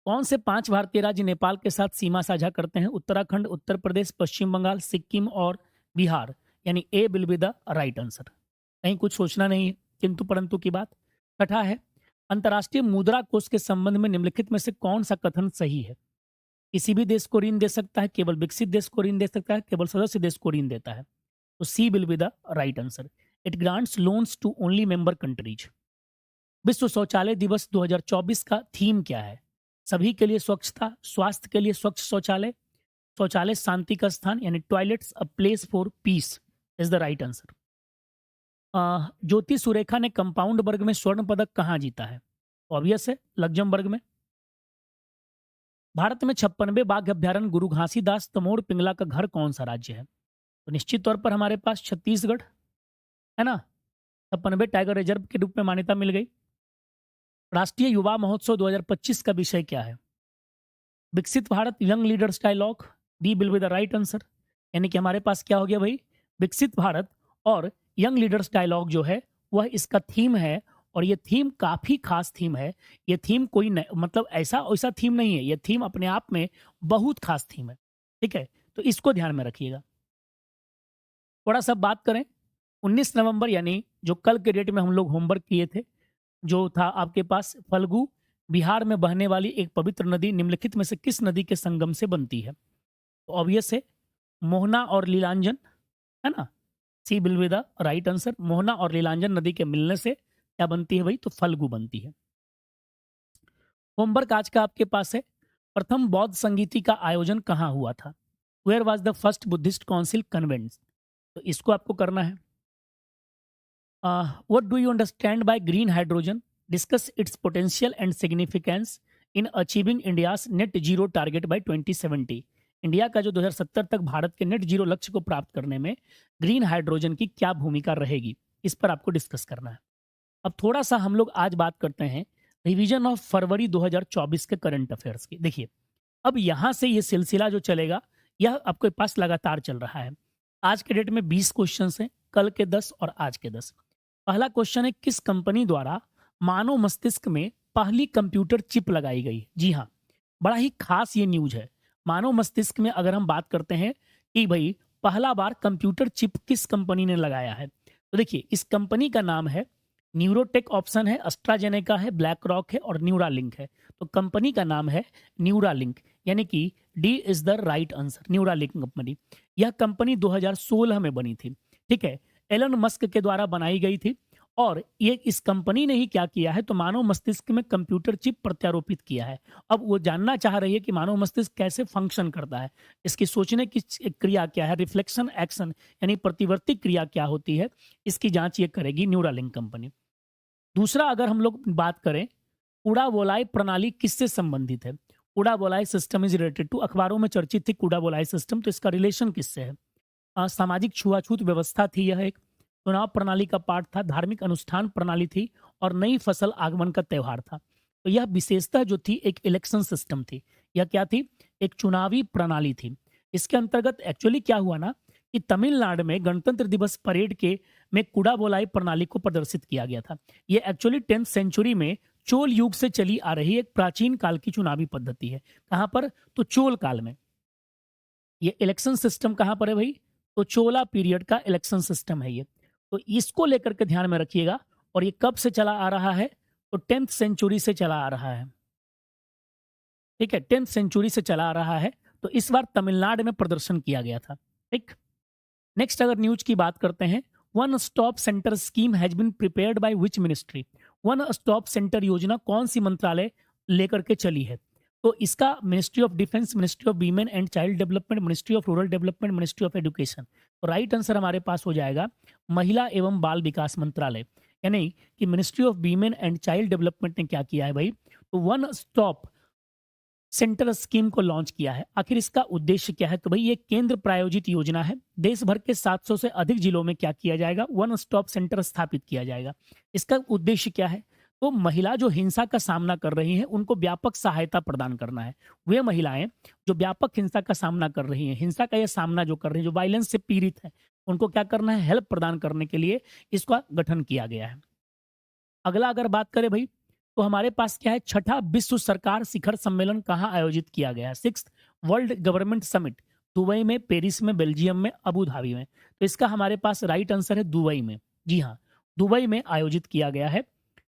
कौन से 5 भारतीय राज्य नेपाल के साथ सीमा साझा करते हैं? उत्तराखंड, उत्तर प्रदेश, पश्चिम बंगाल, सिक्किम और बिहार, यानी A will be the right answer. कहीं कुछ सोचना नहीं है, किंतु परंतु की बात। छठा है, अंतर्राष्ट्रीय मुद्रा कोष के संबंध में निम्नलिखित में से कौन सा कथन सही है? किसी भी देश को ऋण दे सकता है, केवल विकसित देश को ऋण दे सकता है, केवल सदस्य देश को ऋण देता है। तो C will be the right answer. It grants loans to only member countries. विश्व शौचालय दिवस 2024 का थीम क्या है? सभी के लिए स्वच्छता, स्वास्थ्य के लिए स्वच्छ शौचालय, शौचालय शांति का स्थान, यानी toilets a place for peace is the right answer. Jyoti Surekha ने कंपाउंड वर्ग में स्वर्ण पदक कहाँ जीता है? ऑब्वियस है, लग्जमबर्ग में। भारत में 56वें बाघ अभ्यारण्य गुरु घासीदास तमोर पिंगला का घर कौन सा राज्य है? तो निश्चित तौर पर हमारे पास छत्तीसगढ़ है ना। 56वें टाइगर रिजर्व के रूप में मान्यता मिल गई। राष्ट्रीय युवा महोत्सव 2025 का विषय क्या है? Viksit Bharat, young leaders dialogue. D will be the right answer. यानी कि हमारे पास क्या हो गया भाई, विकसित भारत और यंग लीडर्स डायलॉग जो है वह इसका थीम है। और ये थीम काफी खास थीम है। ये थीम कोई मतलब ऐसा वैसा थीम नहीं है, ये थीम अपने आप में बहुत खास थीम है। ठीक है, तो इसको ध्यान में रखिएगा। थोड़ा सा बात करें 19 नवंबर यानी जो कल के डेट में हम लोग होमवर्क किए थे, जो था आपके पास फल्गु बिहार में बहने वाली एक पवित्र नदी निम्नलिखित में से किस नदी के संगम से बनती है? तो ऑब्वियस है मोहना और लीलांजन, है ना। C will be the right answer. Mohana और लीलांजन नदी के मिलने से क्या बनती है भाई? तो फल्गु बनती है। होमवर्क आज का आपके पास है, प्रथम बौद्ध संगीति का आयोजन कहाँ हुआ था? Where was the first Buddhist council convent? तो इसको आपको करना है। What do you understand by green hydrogen? Discuss its potential and significance in achieving India's net zero target by 2070. India का जो 2070 तक भारत के नेट जीरो लक्ष्य को प्राप्त करने में ग्रीन हाइड्रोजन की क्या भूमिका रहेगी, इस पर आपको डिस्कस करना है। अब थोड़ा सा हम लोग आज बात करते हैं रिवीजन ऑफ फरवरी 2024 के करंट अफेयर्स की। देखिए, अब यहाँ से ये सिलसिला जो चलेगा यह आपके पास लगातार चल रहा है। आज के डेट में 20 क्वेश्चन हैं, कल के 10 और आज के 10। पहला क्वेश्चन है, किस कंपनी द्वारा मानव मस्तिष्क में पहली कंप्यूटर चिप लगाई गई? जी हाँ, बड़ा ही खास ये न्यूज है। मानव मस्तिष्क में अगर हम बात करते हैं कि भाई पहला बार कंप्यूटर चिप किस कंपनी ने लगाया है, तो देखिए इस कंपनी का नाम है न्यूरोटेक। ऑप्शन है एस्ट्राजेनेका है, ब्लैक रॉक है और न्यूरालिंक है। तो कंपनी का नाम है न्यूरालिंक, यानी कि D is the right answer, Neuralink company. यह कंपनी 2016 में बनी थी। ठीक है, एलन मस्क के द्वारा बनाई गई थी। और ये इस कंपनी ने ही क्या किया है, तो मानव मस्तिष्क में कंप्यूटर चिप प्रत्यारोपित किया है। अब वो जानना चाह रही है कि मानव मस्तिष्क कैसे फंक्शन करता है, इसकी सोचने की क्रिया क्या है, रिफ्लेक्शन एक्शन यानी प्रतिवर्ती क्रिया क्या होती है, इसकी जांच ये करेगी न्यूरालिंक कंपनी। दूसरा, अगर हम लोग बात करें कूड़ा बोलाई प्रणाली किससे संबंधित है? कूड़ा बोलाई सिस्टम इज रिलेटेड टू, अखबारों में चर्चित थी कूड़ा बोलाई सिस्टम, तो इसका रिलेशन किससे है? सामाजिक छुआछूत व्यवस्था थी यह एक, चुनाव प्रणाली का पार्ट था, धार्मिक अनुष्ठान प्रणाली थी और नई फसल आगमन का त्यौहार था। तो यह विशेषता जो थी एक इलेक्शन सिस्टम थी। यह क्या थी? एक चुनावी प्रणाली थी। इसके अंतर्गत एक्चुअली क्या हुआ ना कि तमिलनाडु में गणतंत्र दिवस परेड के में कूड़ा बोलाई प्रणाली को प्रदर्शित किया गया था। ये एक्चुअली 10th सेंचुरी में चोल युग से चली आ रही एक प्राचीन काल की चुनावी पद्धति है। कहाँ पर? तो चोल काल में। ये इलेक्शन सिस्टम कहाँ पर है भाई? तो चोला पीरियड का इलेक्शन सिस्टम है ये। तो इसको लेकर के ध्यान में रखिएगा। और ये कब से चला आ रहा है? तो 10th सेंचुरी से चला आ रहा है। ठीक है, 10th सेंचुरी से चला आ रहा है। तो इस बार तमिलनाडु में प्रदर्शन किया गया था। ठीक, नेक्स्ट अगर न्यूज की बात करते हैं, one stop centre scheme has been prepared by which ministry? One stop centre योजना कौन सी मंत्रालय लेकर के चली है? तो इसका ministry of defence, ministry of women and child development, ministry of rural development, ministry of education. तो राइट आंसर हमारे पास हो जाएगा महिला एवं बाल विकास मंत्रालय। यानी कि ministry of women and child development ने क्या किया है भाई? तो वन स्टॉप सेंटर स्कीम को लॉन्च किया है। आखिर इसका उद्देश्य क्या है? तो भाई ये केंद्र प्रायोजित योजना है। देश भर के 700 से अधिक जिलों में क्या किया जाएगा? वन स्टॉप सेंटर स्थापित किया जाएगा। इसका उद्देश्य क्या है? तो महिला जो हिंसा का सामना कर रही हैं उनको व्यापक सहायता प्रदान करना है। वे महिलाएं जो व्यापक हिंसा का सामना कर रही हैं, हिंसा का यह सामना जो कर रही हैं, जो वायलेंस से पीड़ित है, उनको क्या करना है? हेल्प प्रदान करने के लिए इसका गठन किया गया है। अगला अगर बात करें भाई, तो हमारे पास क्या है? छठा विश्व सरकार शिखर सम्मेलन कहाँ आयोजित किया गया है? 6th world government summit, Dubai में, पेरिस में, बेल्जियम में, अबू धाबी में। तो इसका हमारे पास राइट आंसर है दुबई में। जी हाँ, दुबई में आयोजित किया गया है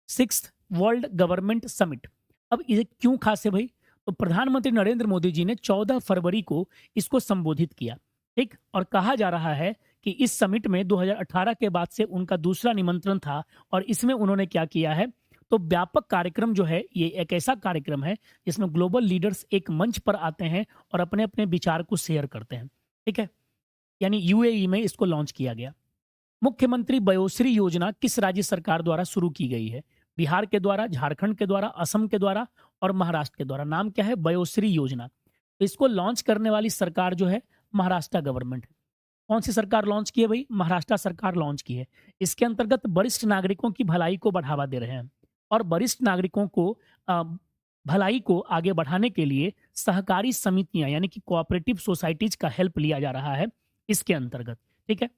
6th वर्ल्ड गवर्नमेंट समिट। अब ये क्यों खास है भाई? तो प्रधानमंत्री नरेंद्र मोदी जी ने 14 फरवरी को इसको संबोधित किया। ठीक, और कहा जा रहा है कि इस समिट में 2018 के बाद से उनका दूसरा निमंत्रण था और इसमें उन्होंने क्या किया है? तो व्यापक कार्यक्रम जो है ये एक ऐसा कार्यक्रम है जिसमें ग्लोबल लीडर्स एक मंच पर आते हैं और अपने अपने विचार को शेयर करते हैं। ठीक है, यानी यूएई में इसको लॉन्च किया गया। मुख्यमंत्री वयोश्री योजना किस राज्य सरकार द्वारा शुरू की गई है? बिहार के द्वारा, झारखंड के द्वारा, असम के द्वारा और महाराष्ट्र के द्वारा। नाम क्या है? वयोश्री योजना। तो इसको लॉन्च करने वाली सरकार जो है महाराष्ट्र गवर्नमेंट है। कौन सी सरकार लॉन्च की है भाई? महाराष्ट्र सरकार लॉन्च की है। इसके अंतर्गत वरिष्ठ नागरिकों की भलाई को बढ़ावा दे रहे हैं और वरिष्ठ नागरिकों को अ, भलाई को आगे बढ़ाने के लिए सहकारी समितियां यानी कि कोऑपरेटिव सोसाइटीज का हेल्प लिया जा रहा है इसके अंतर्गत। ठीक है।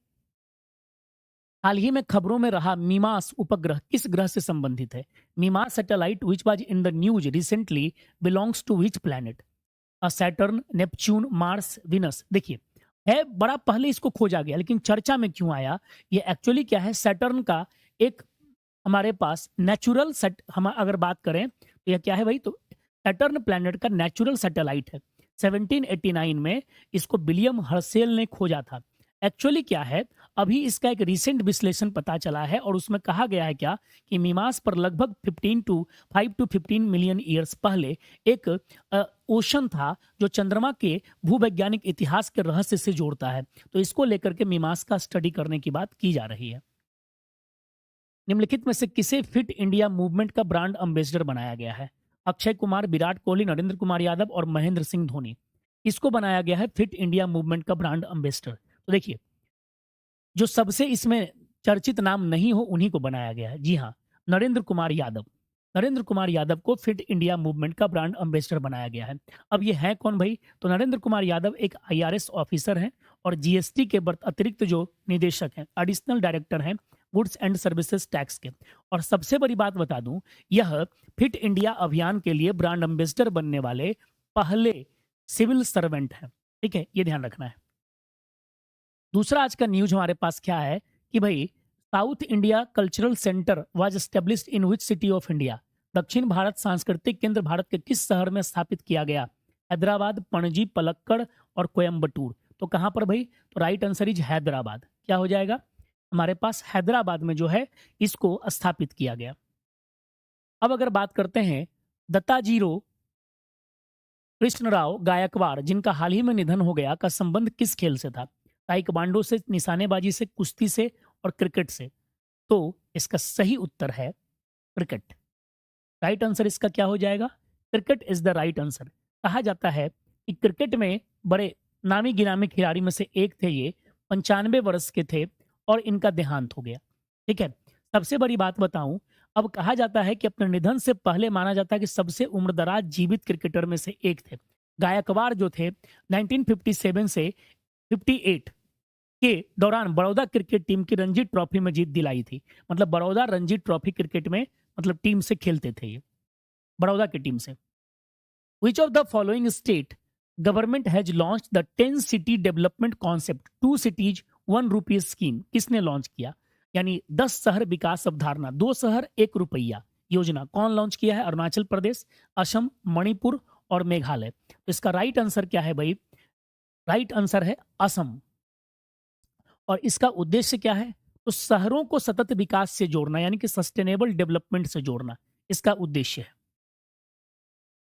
हाल ही में खबरों में रहा मीमांस उपग्रह किस ग्रह से संबंधित है? Mimas satellite which was in the news recently belongs to which planet? Saturn, Neptune, Mars, Venus. देखिए, है बड़ा पहले इसको खोजा गया, लेकिन चर्चा में क्यों आया? ये एक्चुअली क्या है, सैटर्न का एक हमारे पास नेचुरल सेट, हम अगर बात करें तो यह क्या है भाई? तो सैटर्न प्लैनेट का नेचुरल सैटेलाइट है। 1789 में इसको विलियम हर्सेल ने खोजा था। एक्चुअली क्या है, अभी इसका एक रिसेंट विश्लेषण पता चला है और उसमें कहा गया है क्या कि मीमांस पर लगभग 5 to 15 मिलियन ईयर्स पहले एक ओशन था जो चंद्रमा के भूवैज्ञानिक इतिहास के रहस्य से जोड़ता है। तो इसको लेकर के मीमांस का स्टडी करने की बात की जा रही है। निम्नलिखित में से किसे फिट इंडिया मूवमेंट का ब्रांड एम्बेसडर बनाया गया है? अक्षय कुमार, विराट कोहली, नरेंद्र कुमार यादव और महेंद्र सिंह धोनी। इसको बनाया गया है फिट इंडिया मूवमेंट का ब्रांड एम्बेसडर। तो देखिए, जो सबसे इसमें चर्चित नाम नहीं हो उन्हीं को बनाया गया है। जी हाँ, नरेंद्र कुमार यादव। नरेंद्र कुमार यादव को फिट इंडिया मूवमेंट का ब्रांड एम्बेसडर बनाया गया है। अब ये है कौन भाई? तो नरेंद्र कुमार यादव एक आईआरएस ऑफिसर हैं और जीएसटी के अतिरिक्त जो निदेशक हैं, एडिशनल डायरेक्टर हैं गुड्स एंड सर्विसेज टैक्स के। और सबसे बड़ी बात बता दूं, यह फिट इंडिया अभियान के लिए ब्रांड एम्बेसडर बनने वाले पहले सिविल सर्वेंट हैं। ठीक है, ये ध्यान रखना है। दूसरा आज का न्यूज हमारे पास क्या है कि भाई south India cultural centre was established in which city of India? दक्षिण भारत सांस्कृतिक केंद्र भारत के किस शहर में स्थापित किया गया? हैदराबाद, पणजी, पलक्कड़ और कोयम्बटूर। तो कहां पर भाई? तो राइट आंसर इज हैदराबाद। क्या हो जाएगा हमारे पास? हैदराबाद में जो है इसको स्थापित किया गया। अब अगर बात करते हैं दत्ताजीरो कृष्णराव गायकवाड़, जिनका हाल ही में निधन हो गया, का संबंध किस खेल से था? ताइक्वांडो से, निशानेबाजी से, कुश्ती से और क्रिकेट से। तो इसका सही उत्तर है क्रिकेट। राइट आंसर इसका क्या हो जाएगा? Cricket is the right answer. कहा जाता है कि क्रिकेट में बड़े नामी गिनामी खिलाड़ी में से एक थे ये, 95 वर्ष के थे और इनका देहांत हो गया। ठीक है। सबसे बड़ी बात बताऊं, अब कहा जाता है कि अपने निधन से पहले माना जाता है कि सबसे उम्रदराज जीवित क्रिकेटर में से एक थे। गायकवाड़ जो थे 1957 से 58 के दौरान बड़ौदा क्रिकेट टीम की रणजी ट्रॉफी में जीत दिलाई थी। मतलब बड़ौदा रणजी ट्रॉफी क्रिकेट में मतलब टीम से खेलते थे ये, बड़ौदा की टीम से। विच of the following state government has launch the 10 city development concept 2 cities 1 rupees scheme? किसने लॉन्च किया? यानी 10 शहर विकास अवधारणा, 2 शहर 1 रुपया योजना कौन लॉन्च किया है? अरुणाचल प्रदेश, असम, मणिपुर और मेघालय। तो इसका राइट आंसर क्या है भाई? राइट आंसर है असम। और इसका उद्देश्य क्या है? तो शहरों को सतत विकास से जोड़ना, यानी कि सस्टेनेबल डेवलपमेंट से जोड़ना इसका उद्देश्य है।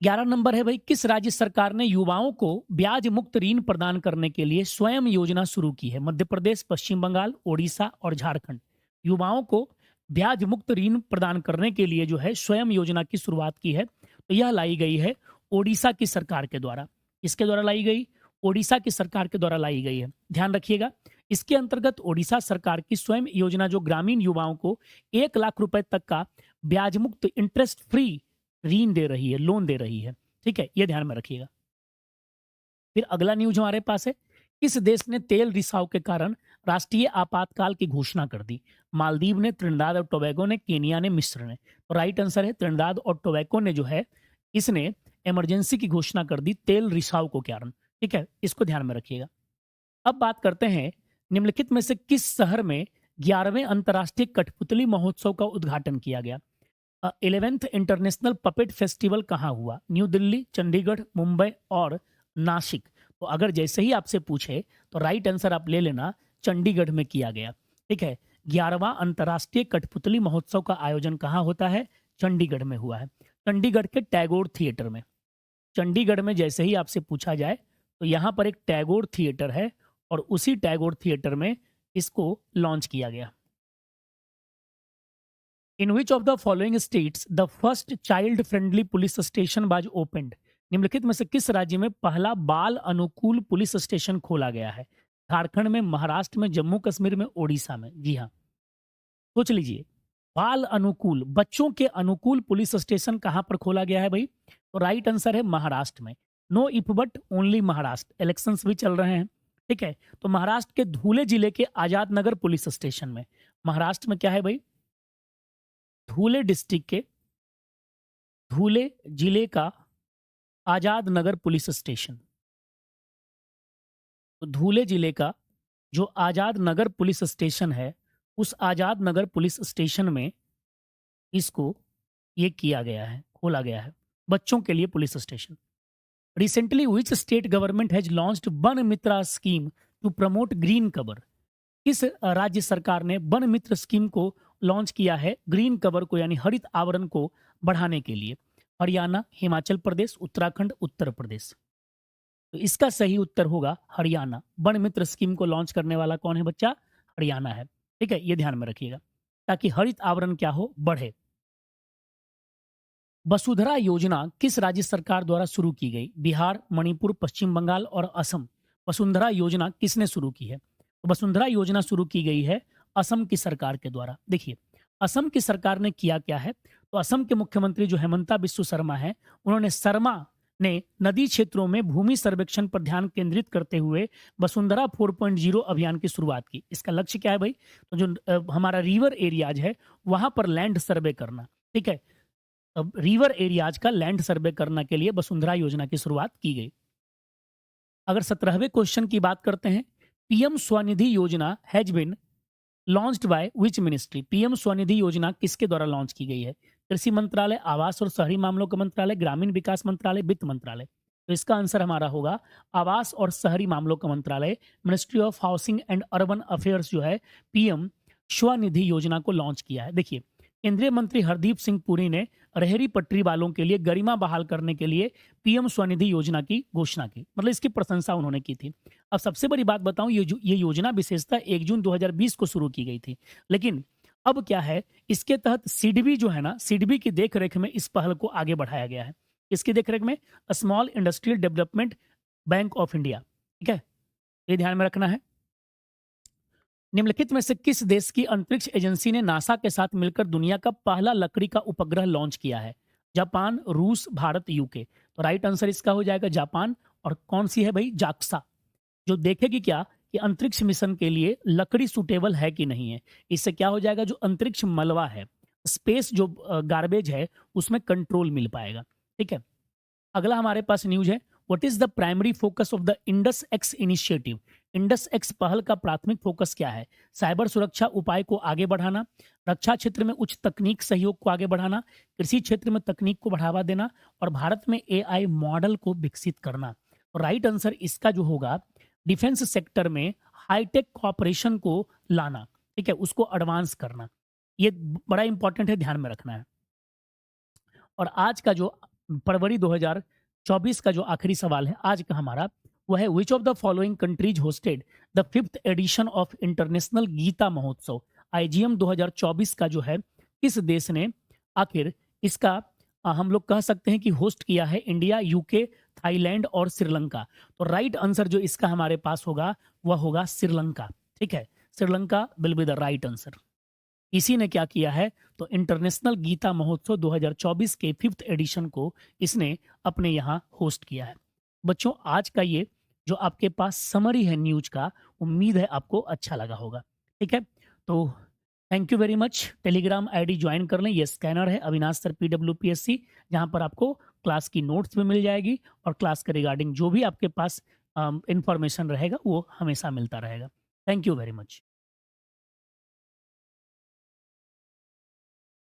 11 नंबर है भाई, किस राज्य सरकार ने युवाओं को ब्याज मुक्त ऋण प्रदान करने के लिए स्वयं योजना शुरू की है? मध्य प्रदेश, पश्चिम बंगाल, ओडिशा और झारखंड। युवाओं को ब्याज मुक्त ऋण प्रदान करने के लिए जो है स्वयं योजना की शुरुआत की है, तो यह लाई गई है ओडिशा की सरकार के द्वारा। इसके द्वारा लाई गई? ओडिशा की सरकार के द्वारा लाई गई है। ध्यान रखिएगा, इसके अंतर्गत ओडिशा सरकार की स्वयं योजना जो ग्रामीण युवाओं को 1 लाख रुपए तक का ब्याज मुक्त इंटरेस्ट फ्री ऋण दे रही है, लोन दे रही है। ठीक है, ये ध्यान में रखिएगा। फिर अगला न्यूज हमारे पास है, किस देश ने तेल रिसाव के कारण राष्ट्रीय आपातकाल की घोषणा कर दी? मालदीव ने, त्रिनिदाद और टोबैगो ने, केनिया ने, मिस्र ने। तो राइट आंसर है त्रिनिदाद और टोबैगो ने जो है इसने इमरजेंसी की घोषणा कर दी तेल रिसाव को कारण। ठीक है, इसको ध्यान में रखिएगा। अब बात करते हैं निम्नलिखित में से किस शहर में 11वें अंतर्राष्ट्रीय कठपुतली महोत्सव का उद्घाटन किया गया? 11th इंटरनेशनल पपेट फेस्टिवल कहाँ हुआ? न्यू दिल्ली, चंडीगढ़, मुंबई और नासिक। तो अगर जैसे ही आपसे पूछे तो राइट आंसर आप ले लेना, चंडीगढ़ में किया गया। ठीक है, 11वां अंतर्राष्ट्रीय कठपुतली महोत्सव का आयोजन कहाँ होता है? चंडीगढ़ में हुआ है, चंडीगढ़ के टैगोर थिएटर में। चंडीगढ़ में जैसे ही आपसे पूछा जाए तो यहाँ पर एक टैगोर थिएटर है और उसी टैगोर थिएटर में इसको लॉन्च किया गया। In which of the following states the first child friendly police station was opened? निम्नलिखित में से किस राज्य में पहला बाल अनुकूल पुलिस स्टेशन खोला गया है? झारखंड में, महाराष्ट्र में, जम्मू कश्मीर में, ओडिशा में। जी हाँ, सोच लीजिए। बाल अनुकूल, बच्चों के अनुकूल पुलिस स्टेशन कहाँ पर खोला गया है भाई? तो राइट आंसर है महाराष्ट्र में। Know if but only Maharashtra. Elections भी चल रहे हैं, ठीक है। तो महाराष्ट्र के धुले जिले के आजाद नगर पुलिस स्टेशन में, महाराष्ट्र में क्या है भाई? धुले डिस्ट्रिक्ट के धुले जिले का आजाद नगर पुलिस स्टेशन। तो धुले जिले का जो आजाद नगर पुलिस स्टेशन है, उस आजाद नगर पुलिस स्टेशन में इसको ये किया गया है, खोला गया है, बच्चों के लिए police station. Recently which state government has launched Van Mitra scheme to promote green cover? किस राज्य सरकार ने वन मित्र स्कीम को लॉन्च किया है ग्रीन कवर को, यानी हरित आवरण को बढ़ाने के लिए? हरियाणा, हिमाचल प्रदेश, उत्तराखंड, उत्तर प्रदेश। तो इसका सही उत्तर होगा हरियाणा। वन मित्र स्कीम को लॉन्च करने वाला कौन है बच्चा? हरियाणा है, ठीक है। ये ध्यान में रखिएगा ताकि हरित आवरण क्या हो, बढ़े। वसुंधरा योजना किस राज्य सरकार द्वारा शुरू की गई? बिहार, मणिपुर, पश्चिम बंगाल और असम। वसुंधरा योजना किसने शुरू की है? तो वसुंधरा योजना शुरू की गई है असम की सरकार के द्वारा। देखिए, असम की सरकार ने किया क्या है? तो असम के मुख्यमंत्री जो हेमंता बिस्व शर्मा है, उन्होंने नदी क्षेत्रों में भूमि सर्वेक्षण पर ध्यान केंद्रित करते हुए वसुंधरा 4.0 अभियान की शुरुआत की। इसका लक्ष्य क्या है भाई? तो जो हमारा रिवर एरियाज है, वहां पर लैंड सर्वे करना, ठीक है। अब रिवर एरियाज का लैंड सर्वे करने के लिए वसुंधरा योजना की शुरुआत की गई। अगर 17वें क्वेश्चन की बात करते हैं, पीएम स्वनिधि योजना has been launched by which ministry? PM Svanidhi योजना किसके द्वारा लॉन्च की गई है? कृषि मंत्रालय, आवास और शहरी मामलों का मंत्रालय, ग्रामीण विकास मंत्रालय, वित्त मंत्रालय। तो इसका आंसर हमारा होगा आवास और शहरी मामलों का मंत्रालय, ministry of housing and urban affairs जो है पीएम स्वनिधि योजना को लॉन्च किया है। देखिए, केंद्रीय मंत्री हरदीप सिंह पुरी ने रेहड़ी पटरी वालों के लिए गरिमा बहाल करने के लिए पीएम स्वनिधि योजना की घोषणा की, मतलब इसकी प्रशंसा उन्होंने की थी। अब सबसे बड़ी बात बताऊं, ये योजना विशेषतः 1 जून 2020 को शुरू की गई थी, लेकिन अब क्या है, इसके तहत सिडबी जो है ना, सिडबी की देखरेख में इस पहल को आगे बढ़ाया गया है। इसकी देखरेख में small industrial development bank of India, ठीक है, ये ध्यान में रखना है। निम्नलिखित में से किस देश की अंतरिक्ष एजेंसी ने नासा के साथ मिलकर दुनिया का पहला लकड़ी का उपग्रह लॉन्च किया है? जापान, रूस, भारत, यूके। तो राइट आंसर इसका हो जाएगा जापान। और कौन सी है भाई? जाक्सा, जो देखेगी क्या कि अंतरिक्ष मिशन के लिए लकड़ी सुटेबल है कि नहीं है। इससे क्या हो जाएगा, जो अंतरिक्ष मलबा है, स्पेस जो गार्बेज है, उसमें कंट्रोल मिल पाएगा, ठीक है। अगला हमारे पास न्यूज है, what is the primary focus of the Indus x initiative? Indus x पहल का प्राथमिक फोकस क्या है? साइबर सुरक्षा उपाय को आगे बढ़ाना, रक्षा क्षेत्र में उच्च तकनीक सहयोग को आगे बढ़ाना, कृषि क्षेत्र में तकनीक को बढ़ावा देना और भारत में एआई मॉडल को विकसित करना। तो राइट आंसर इसका जो होगा, डिफेंस सेक्टर में हाईटेक कॉपरेशन को लाना, ठीक है, उसको एडवांस करना। ये बड़ा इंपॉर्टेंट है, ध्यान में रखना है। और आज का जो फरवरी 2024 का जो आखिरी सवाल है आज का हमारा, वह है which of the following countries hosted the 5th edition of international Gita Mahotsav? IGM 2024 का जो है, किस देश ने आखिर इसका हम लोग कह सकते हैं कि होस्ट किया है? इंडिया, यूके, थाईलैंड और श्रीलंका। तो राइट आंसर जो इसका हमारे पास होगा वह होगा श्रीलंका, ठीक है। Sri Lanka will be the right answer. इसी ने क्या किया है, तो इंटरनेशनल गीता महोत्सव 2024 के 5th एडिशन को इसने अपने यहाँ होस्ट किया है। बच्चों, आज का ये जो आपके पास समरी है न्यूज का, उम्मीद है आपको अच्छा लगा होगा, ठीक है। तो thank you very much. Telegram ID join कर लें, ये स्कैनर है अविनाश सर PWPSC, जहाँ पर आपको क्लास की नोट्स भी मिल जाएगी और क्लास के रिगार्डिंग जो भी आपके पास इंफॉर्मेशन रहेगा वो हमेशा मिलता रहेगा। Thank you very much.